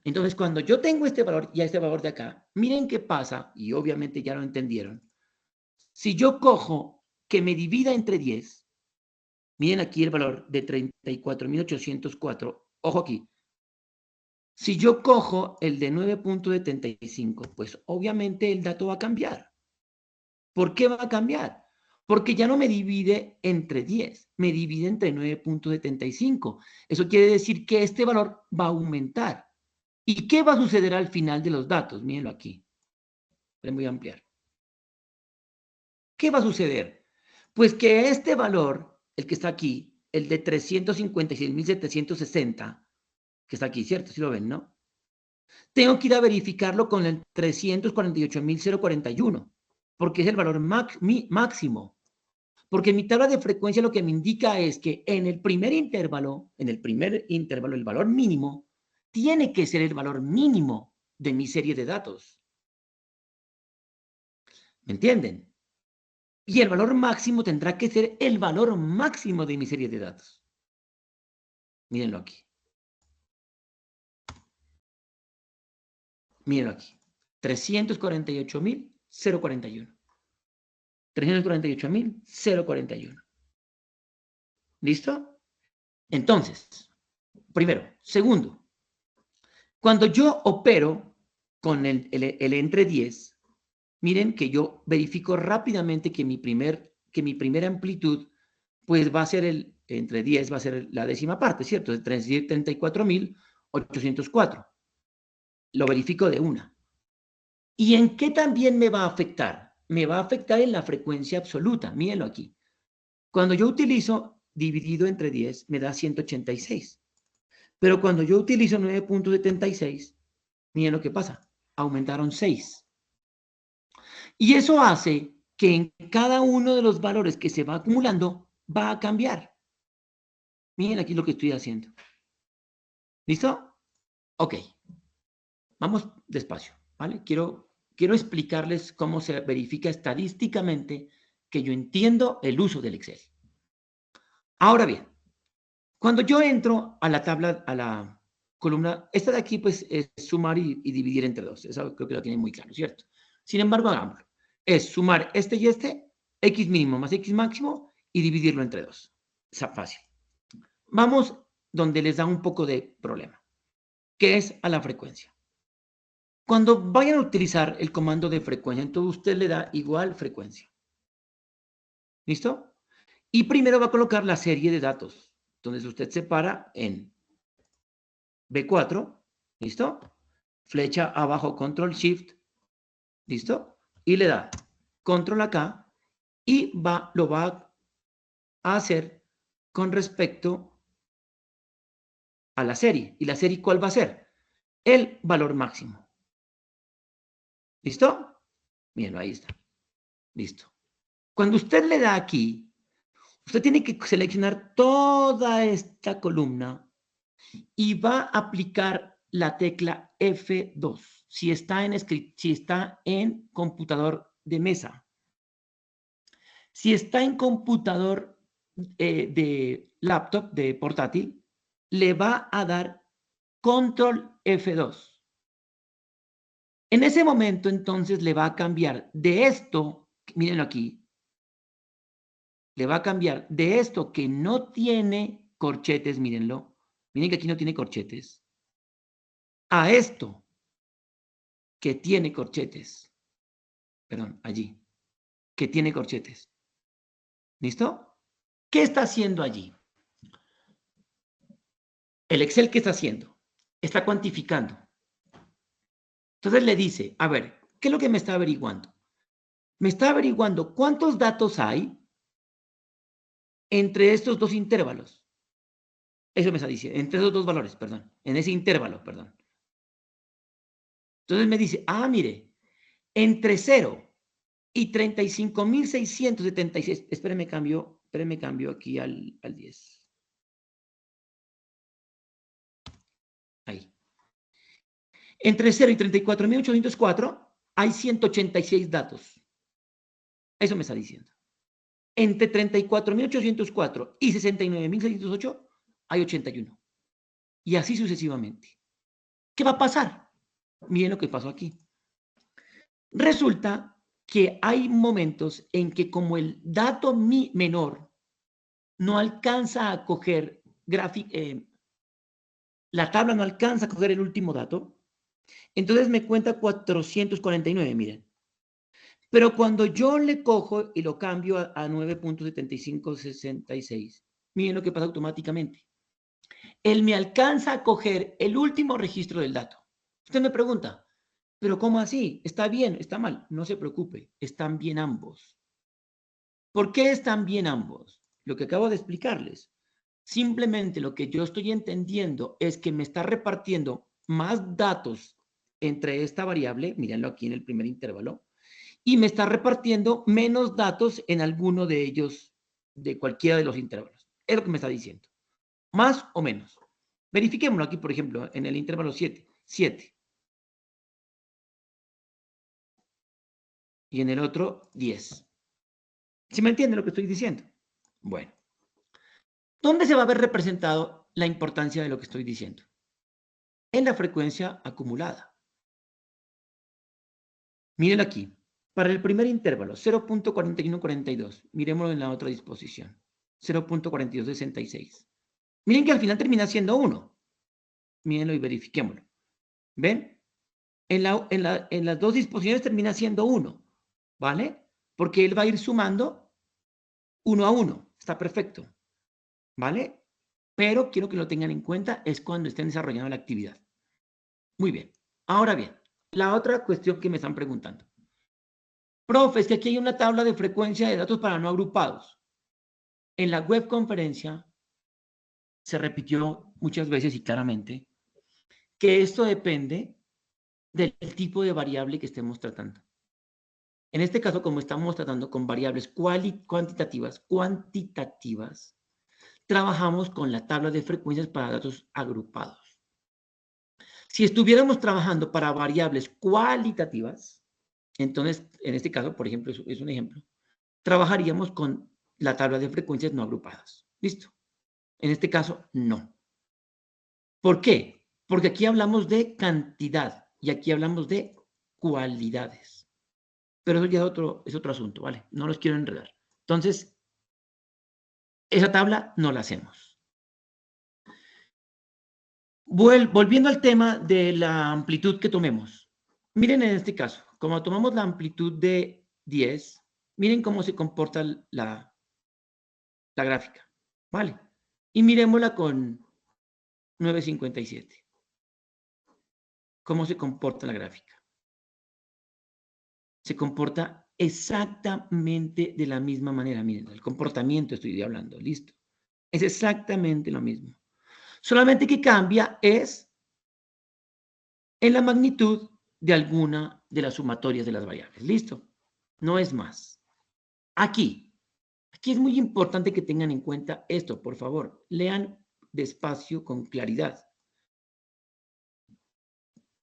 Entonces, cuando yo tengo este valor y este valor de acá, miren qué pasa, y obviamente ya lo entendieron. Si yo cojo que me divida entre 10, miren aquí el valor de 34.804, ojo aquí. Si yo cojo el de 9.75, pues obviamente el dato va a cambiar. ¿Por qué va a cambiar? Porque ya no me divide entre 10, me divide entre 9.75. Eso quiere decir que este valor va a aumentar. ¿Y qué va a suceder al final de los datos? Mírenlo aquí. Les voy a ampliar. ¿Qué va a suceder? Pues que este valor, el que está aquí, el de 356.760, que está aquí, ¿cierto? Si lo ven, ¿no? Tengo que ir a verificarlo con el 348.041, porque es el valor máximo. Porque mi tabla de frecuencia lo que me indica es que en el primer intervalo, el valor mínimo tiene que ser el valor mínimo de mi serie de datos. ¿Me entienden? Y el valor máximo tendrá que ser el valor máximo de mi serie de datos. Mírenlo aquí. Mírenlo aquí. 348.041. 348.041. ¿Listo? Entonces, primero. Segundo, cuando yo opero con el entre 10, miren que yo verifico rápidamente que mi primera amplitud pues va a ser entre 10, va a ser la décima parte, ¿cierto? De 34.804. Lo verifico de una. ¿Y en qué también me va a afectar? Me va a afectar en la frecuencia absoluta. Mírenlo aquí. Cuando yo utilizo dividido entre 10, me da 186. Pero cuando yo utilizo 9.76, miren lo que pasa. Aumentaron 6. Y eso hace que en cada uno de los valores que se va acumulando, va a cambiar. Miren aquí lo que estoy haciendo. ¿Listo? Ok. Vamos despacio, ¿vale? Quiero explicarles cómo se verifica estadísticamente que yo entiendo el uso del Excel. Ahora bien, cuando yo entro a la tabla, a la columna, esta de aquí pues es sumar y dividir entre 2. Eso creo que lo tienen muy claro, ¿cierto? Sin embargo, hagámoslo. Es sumar este y este, x mínimo más x máximo, y dividirlo entre 2. Es fácil. Vamos donde les da un poco de problema, que es a la frecuencia. Cuando vayan a utilizar el comando de frecuencia, entonces usted le da igual frecuencia. ¿Listo? Y primero va a colocar la serie de datos. Entonces usted separa en B4, ¿listo? Flecha abajo, Control Shift, ¿listo? Y le da Control acá y lo va a hacer con respecto a la serie. ¿Y la serie cuál va a ser? El valor máximo. ¿Listo? Bien, ahí está. Listo. Cuando usted le da aquí, usted tiene que seleccionar toda esta columna y va a aplicar la tecla F2 si está en computador de mesa. Si está en computador de laptop, de portátil, le va a dar control F2. En ese momento, entonces, le va a cambiar de esto, mírenlo aquí, le va a cambiar de esto que no tiene corchetes, mírenlo, miren que aquí no tiene corchetes, a esto que tiene corchetes, perdón, allí, que tiene corchetes. ¿Listo? ¿Qué está haciendo allí? El Excel, ¿qué está haciendo? Está cuantificando. Entonces le dice, a ver, ¿qué es lo que me está averiguando? Me está averiguando cuántos datos hay entre estos dos intervalos. Eso me está diciendo, entre esos dos valores, perdón, en ese intervalo, perdón. Entonces me dice, mire, entre 0 y 35.676, espéreme cambio aquí al 10. Entre 0 y 34.804 hay 186 datos. Eso me está diciendo. Entre 34.804 y 69.608 hay 81. Y así sucesivamente. ¿Qué va a pasar? Miren lo que pasó aquí. Resulta que hay momentos en que como el dato menor no alcanza a coger la tabla no alcanza a coger el último dato, entonces me cuenta 449, miren. Pero cuando yo le cojo y lo cambio a 9.7566, miren lo que pasa automáticamente. Él me alcanza a coger el último registro del dato. Usted me pregunta, ¿pero cómo así? ¿Está bien? ¿Está mal? No se preocupe, están bien ambos. ¿Por qué están bien ambos? Lo que acabo de explicarles. Simplemente lo que yo estoy entendiendo es que me está repartiendo más datos entre esta variable, mírenlo aquí en el primer intervalo, y me está repartiendo menos datos en alguno de ellos, de cualquiera de los intervalos. Es lo que me está diciendo. Más o menos. Verifiquémoslo aquí, por ejemplo, en el intervalo 7. 7. Y en el otro, 10. ¿Sí me entienden lo que estoy diciendo? Bueno. ¿Dónde se va a ver representado la importancia de lo que estoy diciendo? En la frecuencia acumulada. Mírenlo aquí. Para el primer intervalo, 0.4142. Miremoslo en la otra disposición. 0.4266. Miren que al final termina siendo 1. Mírenlo y verifiquémoslo. ¿Ven? En las dos disposiciones termina siendo 1. ¿Vale? Porque él va a ir sumando 1 a 1. Está perfecto. ¿Vale? Pero quiero que lo tengan en cuenta, es cuando estén desarrollando la actividad. Muy bien. Ahora bien, la otra cuestión que me están preguntando. Profe, es que aquí hay una tabla de frecuencia de datos para no agrupados. En la web conferencia se repitió muchas veces y claramente que esto depende del tipo de variable que estemos tratando. En este caso, como estamos tratando con variables cuantitativas, trabajamos con la tabla de frecuencias para datos agrupados. Si estuviéramos trabajando para variables cualitativas, entonces, en este caso, por ejemplo, es un ejemplo, trabajaríamos con la tabla de frecuencias no agrupadas. ¿Listo? En este caso, no. ¿Por qué? Porque aquí hablamos de cantidad y aquí hablamos de cualidades. Pero eso ya es otro asunto, ¿vale? No los quiero enredar. Entonces, esa tabla no la hacemos. Volviendo al tema de la amplitud que tomemos. Miren en este caso, como tomamos la amplitud de 10, miren cómo se comporta la gráfica, ¿vale? Y miremosla con 9.57. ¿Cómo se comporta la gráfica? Se comporta exactamente de la misma manera. Miren, el comportamiento estoy hablando, listo. Es exactamente lo mismo. Solamente que cambia es en la magnitud de alguna de las sumatorias de las variables. ¿Listo? No es más. Aquí es muy importante que tengan en cuenta esto, por favor. Lean despacio con claridad.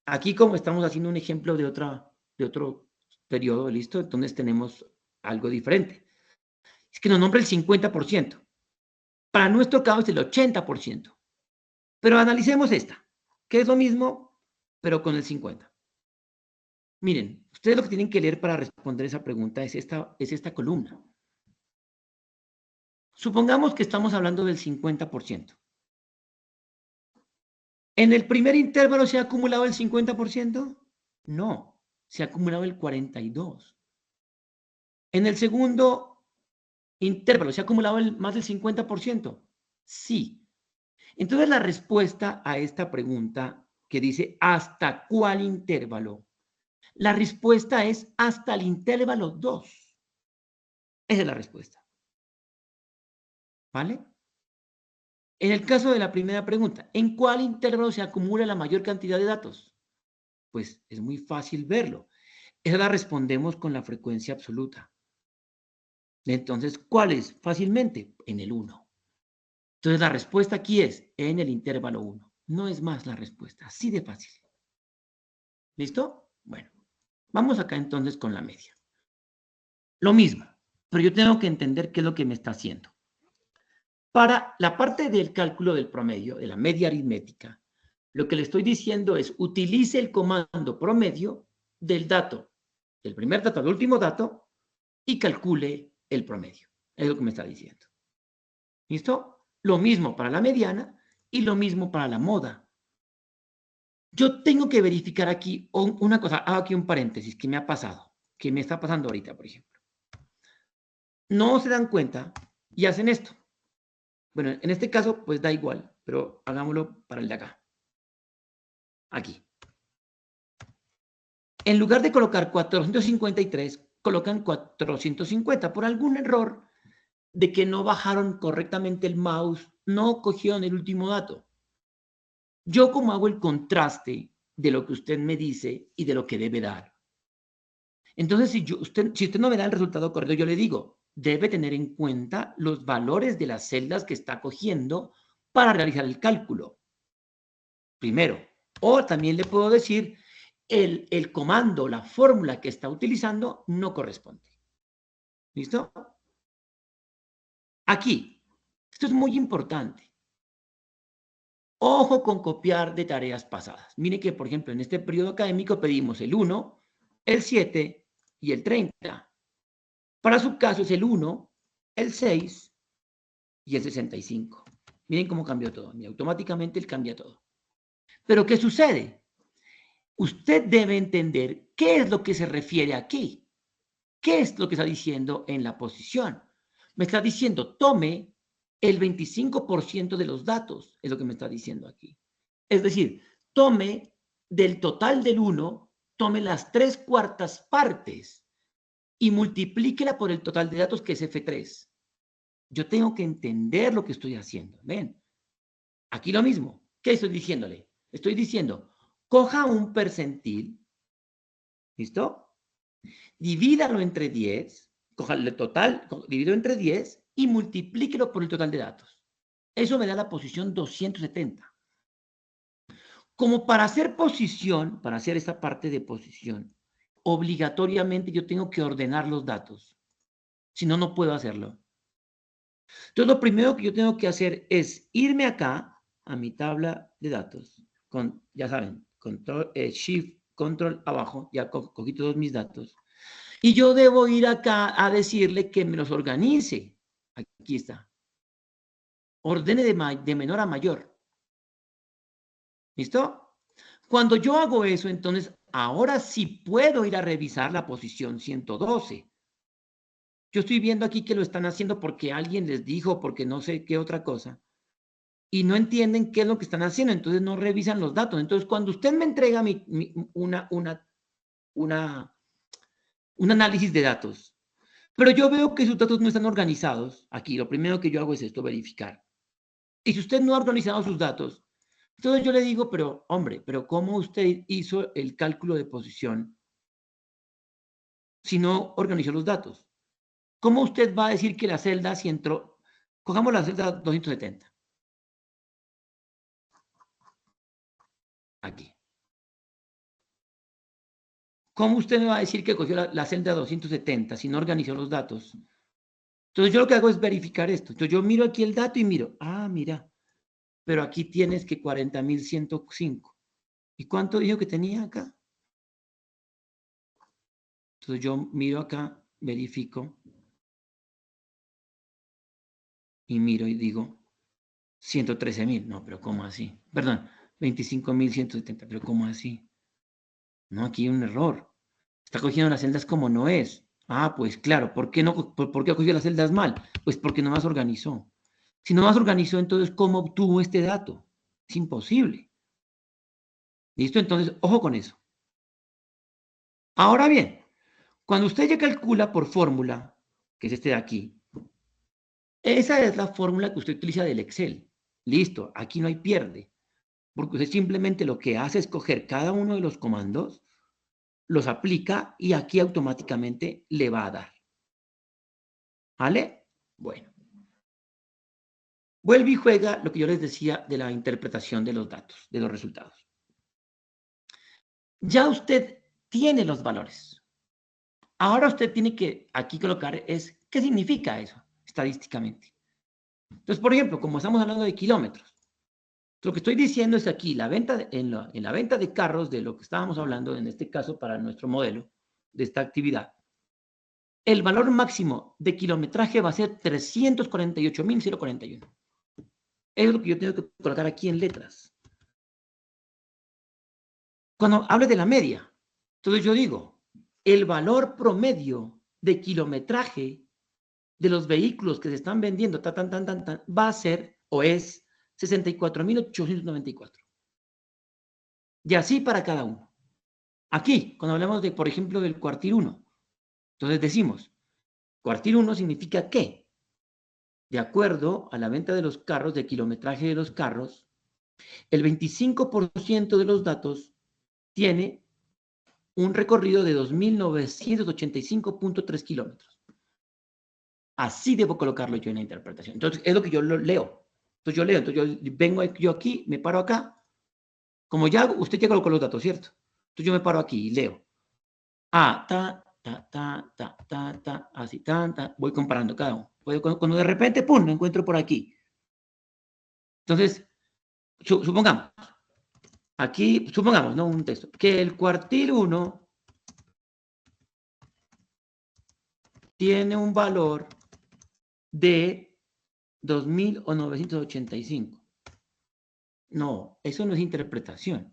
Aquí, como estamos haciendo un ejemplo de otro periodo, ¿listo? Entonces tenemos algo diferente. Es que nos nombra el 50%. Para nuestro caso es el 80%. Pero analicemos esta, que es lo mismo, pero con el 50%. Miren, ustedes lo que tienen que leer para responder esa pregunta es esta columna. Supongamos que estamos hablando del 50%. ¿En el primer intervalo se ha acumulado el 50%? No, se ha acumulado el 42%. ¿En el segundo intervalo se ha acumulado más del 50%? Sí. Entonces la respuesta a esta pregunta que dice ¿hasta cuál intervalo? La respuesta es hasta el intervalo 2. Esa es la respuesta. ¿Vale? En el caso de la primera pregunta, ¿en cuál intervalo se acumula la mayor cantidad de datos? Pues es muy fácil verlo. Esa la respondemos con la frecuencia absoluta. Entonces, ¿cuál es? Fácilmente, en el 1. Entonces, la respuesta aquí es en el intervalo 1. No es más la respuesta, así de fácil. ¿Listo? Bueno, vamos acá entonces con la media. Lo mismo, pero yo tengo que entender qué es lo que me está haciendo. Para la parte del cálculo del promedio, de la media aritmética, lo que le estoy diciendo es utilice el comando promedio del dato, del primer dato al último dato, y calcule el promedio. Es lo que me está diciendo. ¿Listo? Lo mismo para la mediana y lo mismo para la moda. Yo tengo que verificar aquí una cosa, hago aquí un paréntesis que me ha pasado, que me está pasando ahorita, por ejemplo. No se dan cuenta y hacen esto. Bueno, en este caso, pues da igual, pero hagámoslo para el de acá. Aquí. En lugar de colocar 453, colocan 450 por algún error de que no bajaron correctamente el mouse, no cogieron el último dato. Yo como hago el contraste de lo que usted me dice y de lo que debe dar. Entonces, si usted no me da el resultado correcto, yo le digo, debe tener en cuenta los valores de las celdas que está cogiendo para realizar el cálculo. Primero. O también le puedo decir, el comando, la fórmula que está utilizando no corresponde. ¿Listo? Aquí, esto es muy importante. Ojo con copiar de tareas pasadas. Mire que, por ejemplo, en este periodo académico pedimos el 1, el 7 y el 30. Para su caso es el 1, el 6 y el 65. Miren cómo cambió todo. Mira, automáticamente él cambia todo. Pero ¿qué sucede? Usted debe entender qué es lo que se refiere aquí. ¿Qué es lo que está diciendo en la posición? Me está diciendo, tome el 25% de los datos, es lo que me está diciendo aquí. Es decir, tome del total del 1, tome las 3/4 partes y multiplíquela por el total de datos que es F3. Yo tengo que entender lo que estoy haciendo. ¿Ven? Aquí lo mismo. ¿Qué estoy diciéndole? Estoy diciendo, coja un percentil, ¿listo? Divídalo entre 10, coja el total, dividido entre 10 y multiplíquelo por el total de datos. Eso me da la posición 270. Como para hacer posición, para hacer esta parte de posición, obligatoriamente yo tengo que ordenar los datos. Si no, no puedo hacerlo. Entonces, lo primero que yo tengo que hacer es irme acá a mi tabla de datos, con, ya saben, control, Shift, Control abajo, ya cogí todos mis datos. Y yo debo ir acá a decirle que me los organice. Aquí está. Ordene de menor a mayor. ¿Listo? Cuando yo hago eso, entonces, ahora sí puedo ir a revisar la posición 112. Yo estoy viendo aquí que lo están haciendo porque alguien les dijo, porque no sé qué otra cosa. Y no entienden qué es lo que están haciendo, entonces no revisan los datos. Entonces, cuando usted me entrega un análisis de datos, pero yo veo que sus datos no están organizados, aquí lo primero que yo hago es esto, verificar. Y si usted no ha organizado sus datos, entonces yo le digo, pero hombre, pero ¿cómo usted hizo el cálculo de posición si no organizó los datos? ¿Cómo usted va a decir que la celda si entró? Cojamos la celda 270. Aquí. ¿Cómo usted me va a decir que cogió la celda 270 si no organizó los datos? Entonces yo lo que hago es verificar esto. Entonces yo miro aquí el dato y miro, mira, pero aquí tienes que 40.105. ¿Y cuánto dijo que tenía acá? Entonces yo miro acá, verifico y miro y digo 113.000. No, pero ¿cómo así? Perdón, 25.170. Pero ¿cómo así? No, aquí hay un error. Está cogiendo las celdas como no es. Pues claro, ¿por qué no? ¿Por qué cogió las celdas mal? Pues porque no más organizó. Si no más organizó, entonces, ¿cómo obtuvo este dato? Es imposible. ¿Listo? Entonces, ojo con eso. Ahora bien, cuando usted ya calcula por fórmula, que es este de aquí, esa es la fórmula que usted utiliza del Excel. Listo, aquí no hay pierde, porque usted simplemente lo que hace es coger cada uno de los comandos, los aplica y aquí automáticamente le va a dar. ¿Vale? Bueno. Vuelve y juega lo que yo les decía de la interpretación de los datos, de los resultados. Ya usted tiene los valores. Ahora usted tiene que aquí colocar ¿qué significa eso estadísticamente? Entonces, por ejemplo, como estamos hablando de kilómetros, lo que estoy diciendo es aquí, en la venta de carros, de lo que estábamos hablando, en este caso para nuestro modelo de esta actividad, el valor máximo de kilometraje va a ser 348.041. Es lo que yo tengo que colocar aquí en letras. Cuando hable de la media, entonces yo digo, el valor promedio de kilometraje de los vehículos que se están vendiendo va a ser o es 64.894. Y así para cada uno. Aquí, cuando hablamos de, por ejemplo, del cuartil 1, entonces decimos, cuartil 1 significa que, de acuerdo a la venta de los carros, de kilometraje de los carros, el 25% de los datos tiene un recorrido de 2.985.3 kilómetros. Así debo colocarlo yo en la interpretación. Entonces, es lo que yo leo. Entonces yo vengo yo aquí, me paro acá. Como ya usted ya colocó los datos, ¿cierto? Entonces yo me paro aquí y leo. Así, voy comparando cada uno. Cuando de repente, pum, me encuentro por aquí. Entonces, supongamos, aquí, supongamos, no un texto, que el cuartil 1 tiene un valor de 2.985. No, eso no es interpretación.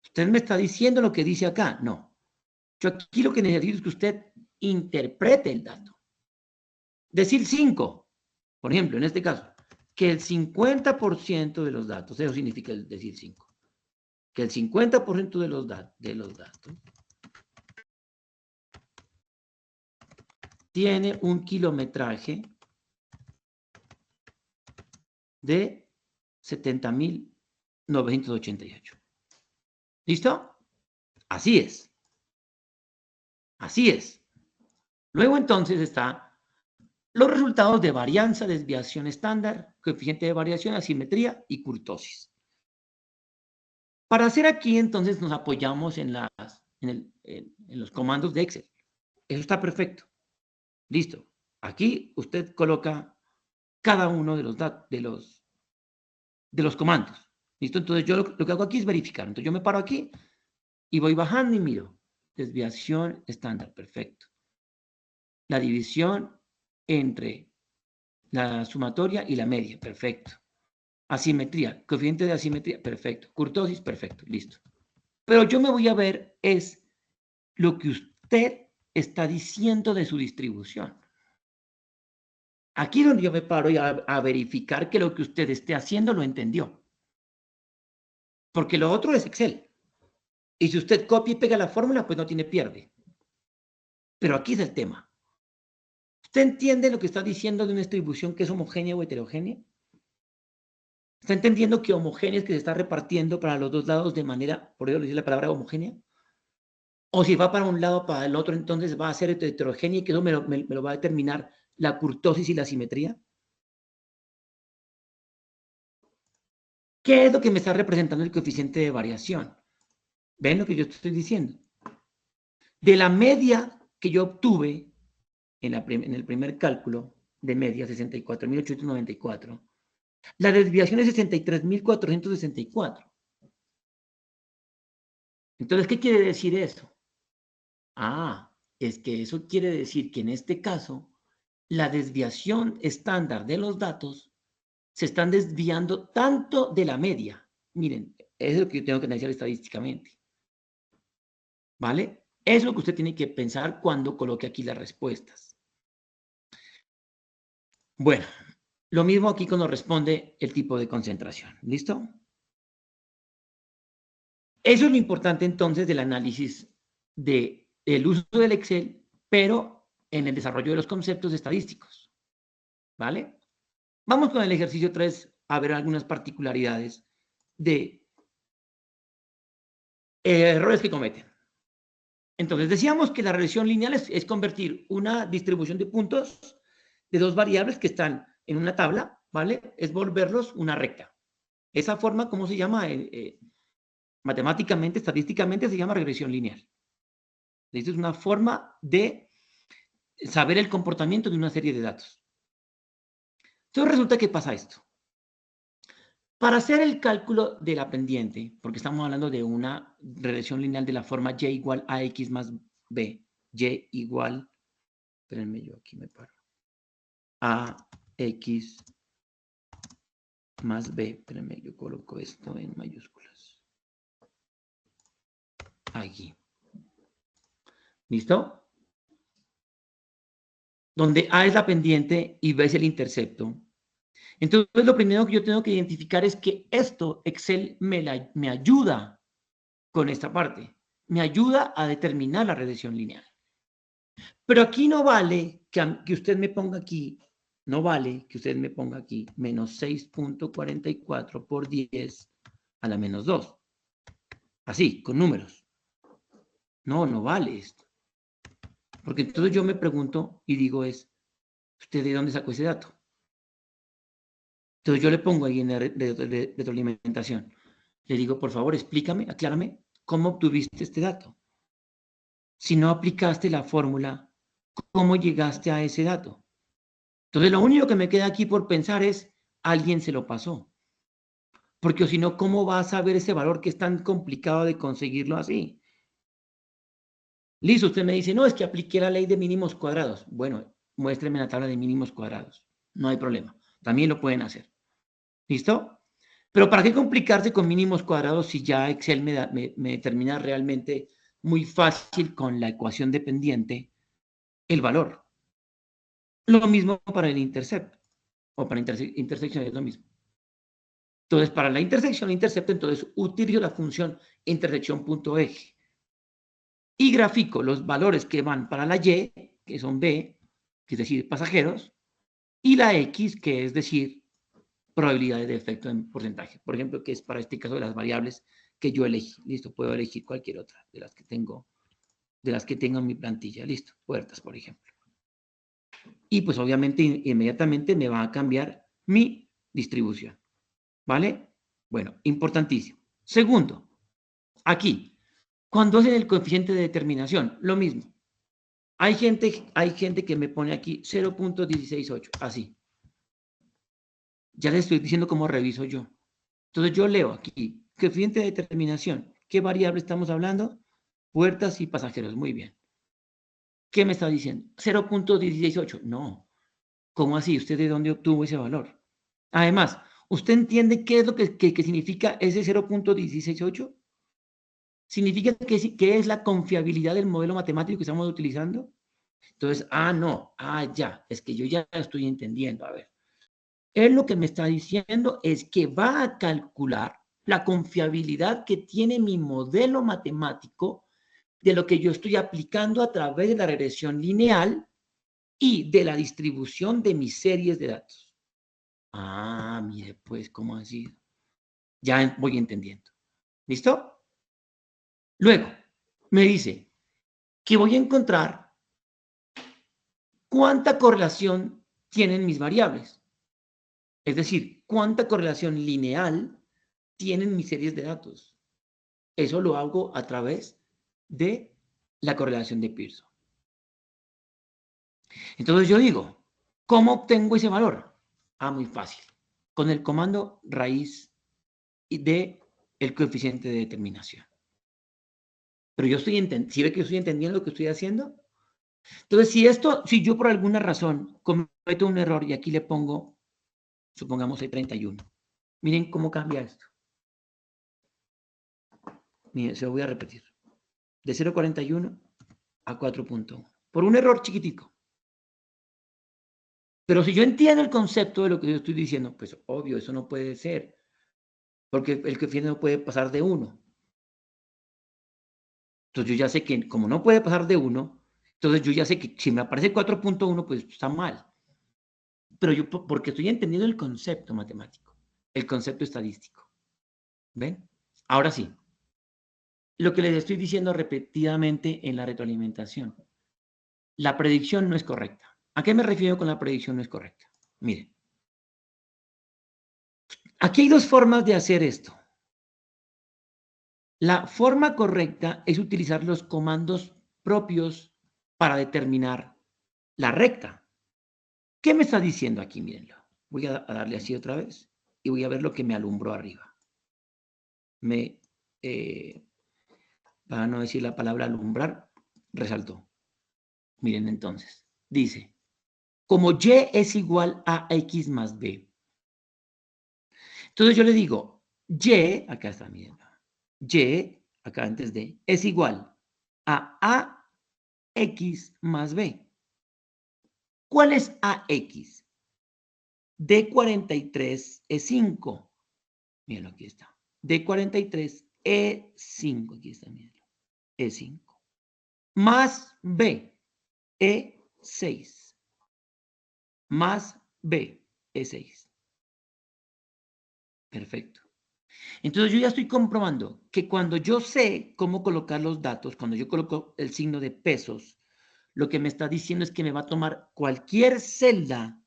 Usted me está diciendo lo que dice acá. No. Yo aquí lo que necesito es que usted interprete el dato. Decir 5, por ejemplo, en este caso, que el 50% de los datos, eso significa decir 5, que el 50% de los datos tiene un kilometraje de 70.988. ¿Listo? Así es. Así es. Luego entonces está los resultados de varianza, desviación estándar, coeficiente de variación, asimetría y kurtosis. Para hacer aquí entonces nos apoyamos en los comandos de Excel. Eso está perfecto. Listo. Aquí usted coloca cada uno de los comandos. ¿Listo? Entonces yo lo que hago aquí es verificar. Entonces yo me paro aquí y voy bajando y miro. Desviación estándar, perfecto. La división entre la sumatoria y la media, perfecto. Asimetría, coeficiente de asimetría, perfecto. Kurtosis, perfecto, listo. Pero yo me voy a ver es lo que usted está diciendo de su distribución. Aquí es donde yo me paro a verificar que lo que usted esté haciendo lo entendió. Porque lo otro es Excel. Y si usted copia y pega la fórmula, pues no tiene pierde. Pero aquí es el tema. ¿Usted entiende lo que está diciendo de una distribución que es homogénea o heterogénea? ¿Está entendiendo que homogénea es que se está repartiendo para los dos lados de manera, por eso le dice la palabra homogénea? O si va para un lado, para el otro, entonces va a ser heterogénea y que eso me lo va a determinar la kurtosis y la simetría. ¿Qué es lo que me está representando el coeficiente de variación? ¿Ven lo que yo estoy diciendo? De la media que yo obtuve en el primer cálculo de media, 64.894, la desviación es 63.464. Entonces, ¿qué quiere decir eso? Es que eso quiere decir que en este caso, la desviación estándar de los datos se están desviando tanto de la media. Miren, eso es lo que yo tengo que analizar estadísticamente. ¿Vale? Es lo que usted tiene que pensar cuando coloque aquí las respuestas. Bueno, lo mismo aquí cuando responde el tipo de concentración. ¿Listo? Eso es lo importante entonces del análisis del uso del Excel, pero en el desarrollo de los conceptos estadísticos. ¿Vale? Vamos con el ejercicio 3 a ver algunas particularidades de errores que cometen. Entonces, decíamos que la regresión lineal es convertir una distribución de puntos de dos variables que están en una tabla, ¿vale? Es volverlos una recta. Esa forma, ¿cómo se llama? Matemáticamente, estadísticamente se llama regresión lineal. Esto es una forma de saber el comportamiento de una serie de datos. Entonces resulta que pasa esto. Para hacer el cálculo de la pendiente, porque estamos hablando de una regresión lineal de la forma y igual a x más b, y igual, espérenme, yo aquí me paro, a x más b, espérenme, yo coloco esto en mayúsculas. Aquí. ¿Listo? Donde a es la pendiente y b es el intercepto. Entonces, lo primero que yo tengo que identificar es que esto, Excel me ayuda con esta parte. Me ayuda a determinar la regresión lineal. Pero aquí no vale que usted me ponga aquí, no vale que usted me ponga aquí menos 6.44 por 10 a la menos 2. Así, con números. No, no vale esto. Porque entonces yo me pregunto y digo ¿usted de dónde sacó ese dato? Entonces yo le pongo ahí en la retroalimentación. Le digo, por favor, explícame, aclárame, ¿cómo obtuviste este dato? Si no aplicaste la fórmula, ¿cómo llegaste a ese dato? Entonces lo único que me queda aquí por pensar es, alguien se lo pasó. Porque si no, ¿cómo va a saber ese valor que es tan complicado de conseguirlo así? Listo, usted me dice, no, es que apliqué la ley de mínimos cuadrados. Bueno, muéstreme la tabla de mínimos cuadrados. No hay problema. También lo pueden hacer. ¿Listo? Pero ¿para qué complicarse con mínimos cuadrados si ya Excel me determina realmente muy fácil con la ecuación dependiente el valor? Lo mismo para el intercept o para intersección es lo mismo. Entonces, para la intersección intercepto, entonces utilizo la función intersección.eje y grafico los valores que van para la y, que son b, que es decir, pasajeros, y la x, que es decir, probabilidades de efecto en porcentaje. Por ejemplo, que es para este caso de las variables que yo elegí. Listo, puedo elegir cualquier otra de las que tengo en mi plantilla. Listo, puertas, por ejemplo. Y pues obviamente inmediatamente me va a cambiar mi distribución. ¿Vale? Bueno, importantísimo. Segundo, aquí, cuando hacen el coeficiente de determinación, lo mismo. Hay gente que me pone aquí 0.168, así. Ya les estoy diciendo cómo reviso yo. Entonces yo leo aquí, coeficiente de determinación. ¿Qué variable estamos hablando? Puertas y pasajeros, muy bien. ¿Qué me está diciendo? 0.168. No. ¿Cómo así? ¿Usted de dónde obtuvo ese valor? Además, ¿usted entiende qué es lo que significa ese 0.168? ¿Significa que es la confiabilidad del modelo matemático que estamos utilizando? Entonces, no, ya, es que yo ya estoy entendiendo. A ver, él lo que me está diciendo es que va a calcular la confiabilidad que tiene mi modelo matemático de lo que yo estoy aplicando a través de la regresión lineal y de la distribución de mis series de datos. Mire, pues, ¿cómo así? Ya voy entendiendo. ¿Listo? Luego, me dice que voy a encontrar cuánta correlación tienen mis variables. Es decir, cuánta correlación lineal tienen mis series de datos. Eso lo hago a través de la correlación de Pearson. Entonces yo digo, ¿cómo obtengo ese valor? Muy fácil. Con el comando raíz de el coeficiente de determinación. Pero yo ¿sí ve que yo estoy entendiendo lo que estoy haciendo? Entonces, si yo por alguna razón cometo un error y aquí le pongo, supongamos el 31, miren cómo cambia esto. Miren, se lo voy a repetir. De 0.41 a 4.1. Por un error chiquitico. Pero si yo entiendo el concepto de lo que yo estoy diciendo, pues obvio, eso no puede ser. Porque el coeficiente no puede pasar de 1. Entonces yo ya sé que como no puede pasar de 1, entonces yo ya sé que si me aparece 4.1, pues está mal. Pero yo, porque estoy entendiendo el concepto matemático, el concepto estadístico. ¿Ven? Ahora sí, lo que les estoy diciendo repetidamente en la retroalimentación. La predicción no es correcta. ¿A qué me refiero con la predicción no es correcta? Miren, aquí hay dos formas de hacer esto. La forma correcta es utilizar los comandos propios para determinar la recta. ¿Qué me está diciendo aquí? Mírenlo. Voy a darle así otra vez y voy a ver lo que me alumbró arriba. Para no decir la palabra alumbrar, resaltó. Miren entonces. Dice, como y es igual a x más b. Entonces yo le digo, y, acá está, miren. Y, acá antes de, es igual a x más b. ¿Cuál es ax? De 43 es 5. Mírenlo, aquí está. De 43 es 5. Aquí está, mírenlo. Es 5. Más b, e 6. Más b, e 6. Perfecto. Entonces yo ya estoy comprobando que cuando yo sé cómo colocar los datos, cuando yo coloco el signo de pesos, lo que me está diciendo es que me va a tomar cualquier celda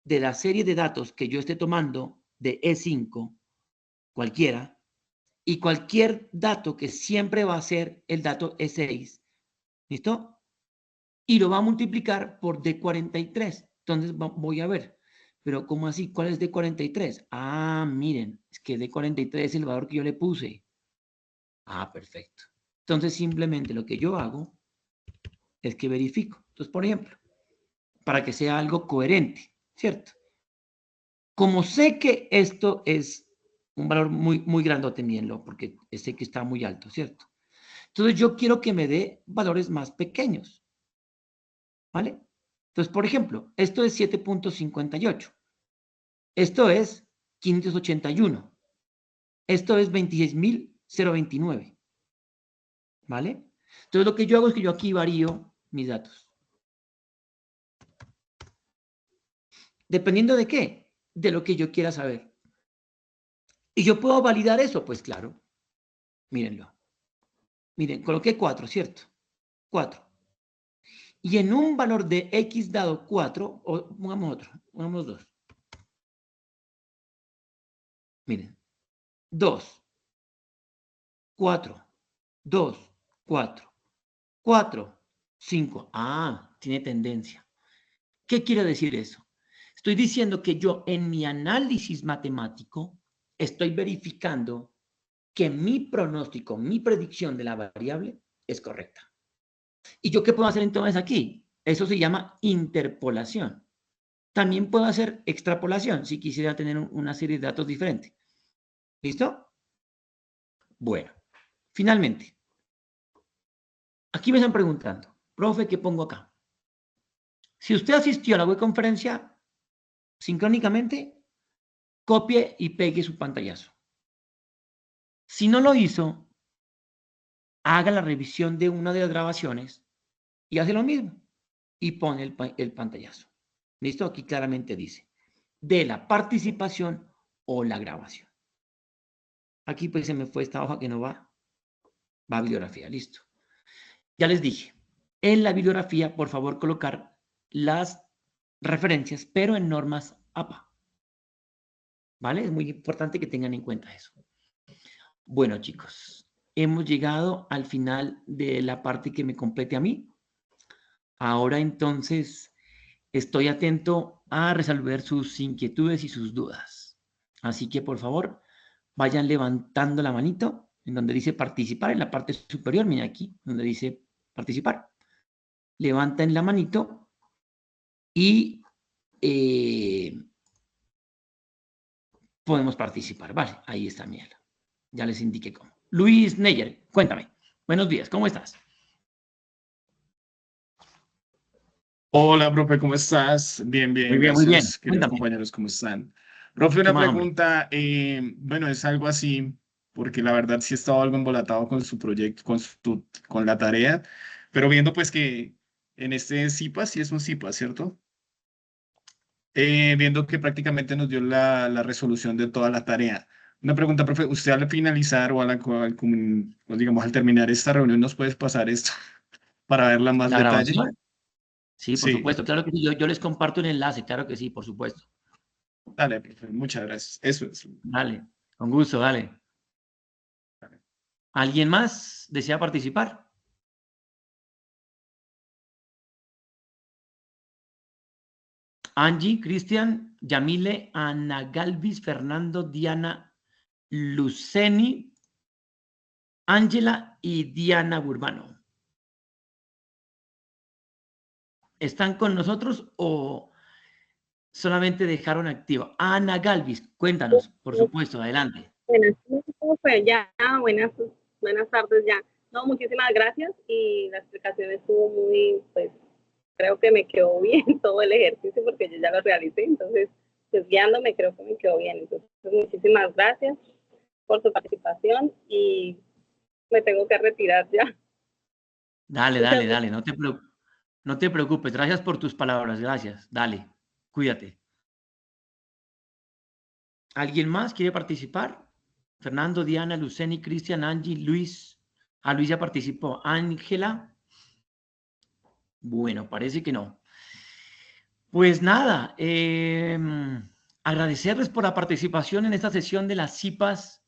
de la serie de datos que yo esté tomando de E5, cualquiera, y cualquier dato que siempre va a ser el dato E6, ¿listo? Y lo va a multiplicar por D43. Entonces voy a ver, pero ¿cómo así? ¿Cuál es D43? Ah, miren, es que D43 es el valor que yo le puse. Ah, perfecto. Entonces simplemente lo que yo hago es que verifico. Entonces, por ejemplo, para que sea algo coherente, ¿cierto? Como sé que esto es un valor muy grandote, mírenlo, porque sé que está muy alto, ¿cierto? Entonces yo quiero que me dé valores más pequeños, ¿vale? Entonces, por ejemplo, esto es 7.58. Esto es 581. Esto es 26.029, ¿vale? Entonces lo que yo hago es que yo aquí varío mis datos. ¿Dependiendo de qué? De lo que yo quiera saber. ¿Y yo puedo validar eso? Pues claro. Mírenlo. Miren, coloqué 4, ¿cierto? 4. Y en un valor de x dado 4, o pongamos otro, pongamos 2. Miren, 2, 4, 2, 4, 4, 5. Ah, tiene tendencia. ¿Qué quiere decir eso? Estoy diciendo que yo en mi análisis matemático estoy verificando que mi pronóstico, mi predicción de la variable es correcta. ¿Y yo qué puedo hacer entonces aquí? Eso se llama interpolación. También puedo hacer extrapolación si quisiera tener una serie de datos diferentes. ¿Listo? Bueno, finalmente, aquí me están preguntando, profe, ¿qué pongo acá? Si usted asistió a la webconferencia, sincrónicamente, copie y pegue su pantallazo. Si no lo hizo, haga la revisión de una de las grabaciones y hace lo mismo y pone el pantallazo. ¿Listo? Aquí claramente dice, de la participación o la grabación. Aquí pues se me fue esta hoja que no va a bibliografía, listo. Ya les dije, en la bibliografía, por favor, colocar las referencias, pero en normas APA. ¿Vale? Es muy importante que tengan en cuenta eso. Bueno, chicos, hemos llegado al final de la parte que me compete a mí. Ahora entonces estoy atento a resolver sus inquietudes y sus dudas. Así que, por favor, vayan levantando la manito en donde dice participar, en la parte superior, miren aquí, donde dice participar. Levanten la manito y podemos participar. Vale, ahí está, Miel. Ya les indiqué cómo. Luis Neyer, cuéntame. Buenos días, ¿cómo estás? Hola, profe, ¿cómo estás? Bien, Muy bien, bien, muy bien. gracias. Queridos Cuéntame. compañeros, ¿cómo están? Profe, ¿Qué una más, hombre? pregunta. Bueno, es algo así, porque la verdad sí he estado algo embolatado con su proyecto, con la tarea, pero viendo pues que en este CIPA, sí es un CIPA, ¿cierto? Viendo que prácticamente nos dio la resolución de toda la tarea. Una pregunta, profe, ¿usted al finalizar o o digamos, al terminar esta reunión nos puedes pasar esto para verla más ¿La detalle? grabación? Sí, por Sí, supuesto. Claro que sí. Yo les comparto un enlace. Claro que sí, por supuesto. dale, profe, muchas gracias. Eso es. Dale. Con gusto, dale. ¿Alguien más desea participar? Angie, Cristian, Yamile, Ana Galvis, Fernando, Diana, Luceni, Ángela y Diana Burbano. ¿Están con nosotros o solamente dejaron activo? Ana Galvis, cuéntanos, por supuesto, adelante. Buenas, ¿cómo fue? Ya, buenas tardes ya. No, muchísimas gracias y la explicación estuvo muy, pues, creo que me quedó bien todo el ejercicio porque yo ya lo realicé, entonces, pues guiándome creo que me quedó bien. Entonces, muchísimas gracias por su participación y me tengo que retirar ya. Dale, no te preocupes, gracias por tus palabras, gracias, dale, cuídate. ¿Alguien más quiere participar? Fernando, Diana, Luceni, Cristian, Angie, Luis. Luis ya participó. Ángela. Bueno, parece que no. Pues nada, agradecerles por la participación en esta sesión de las CIPAS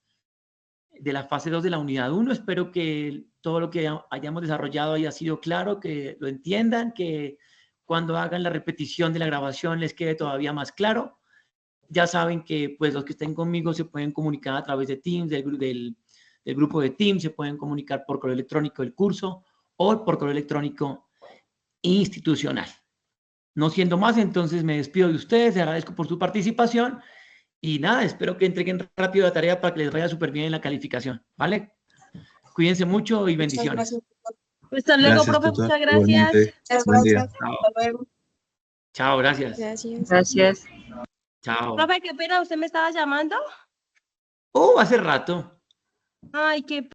de la fase 2 de la unidad 1. Espero que todo lo que hayamos desarrollado haya sido claro, que lo entiendan, que cuando hagan la repetición de la grabación les quede todavía más claro. Ya saben que pues los que estén conmigo se pueden comunicar a través de Teams, del grupo de Teams, se pueden comunicar por correo electrónico del curso o por correo electrónico institucional. No siendo más, entonces me despido de ustedes, les agradezco por su participación y nada, espero que entreguen rápido la tarea para que les vaya súper bien en la calificación, ¿vale? Cuídense mucho y bendiciones. Hasta luego, profe, muchas gracias. Buen día. Hasta luego. Chao, gracias. Gracias. Chao. Profe, qué pena, ¿usted me estaba llamando? Hace rato. Ay, qué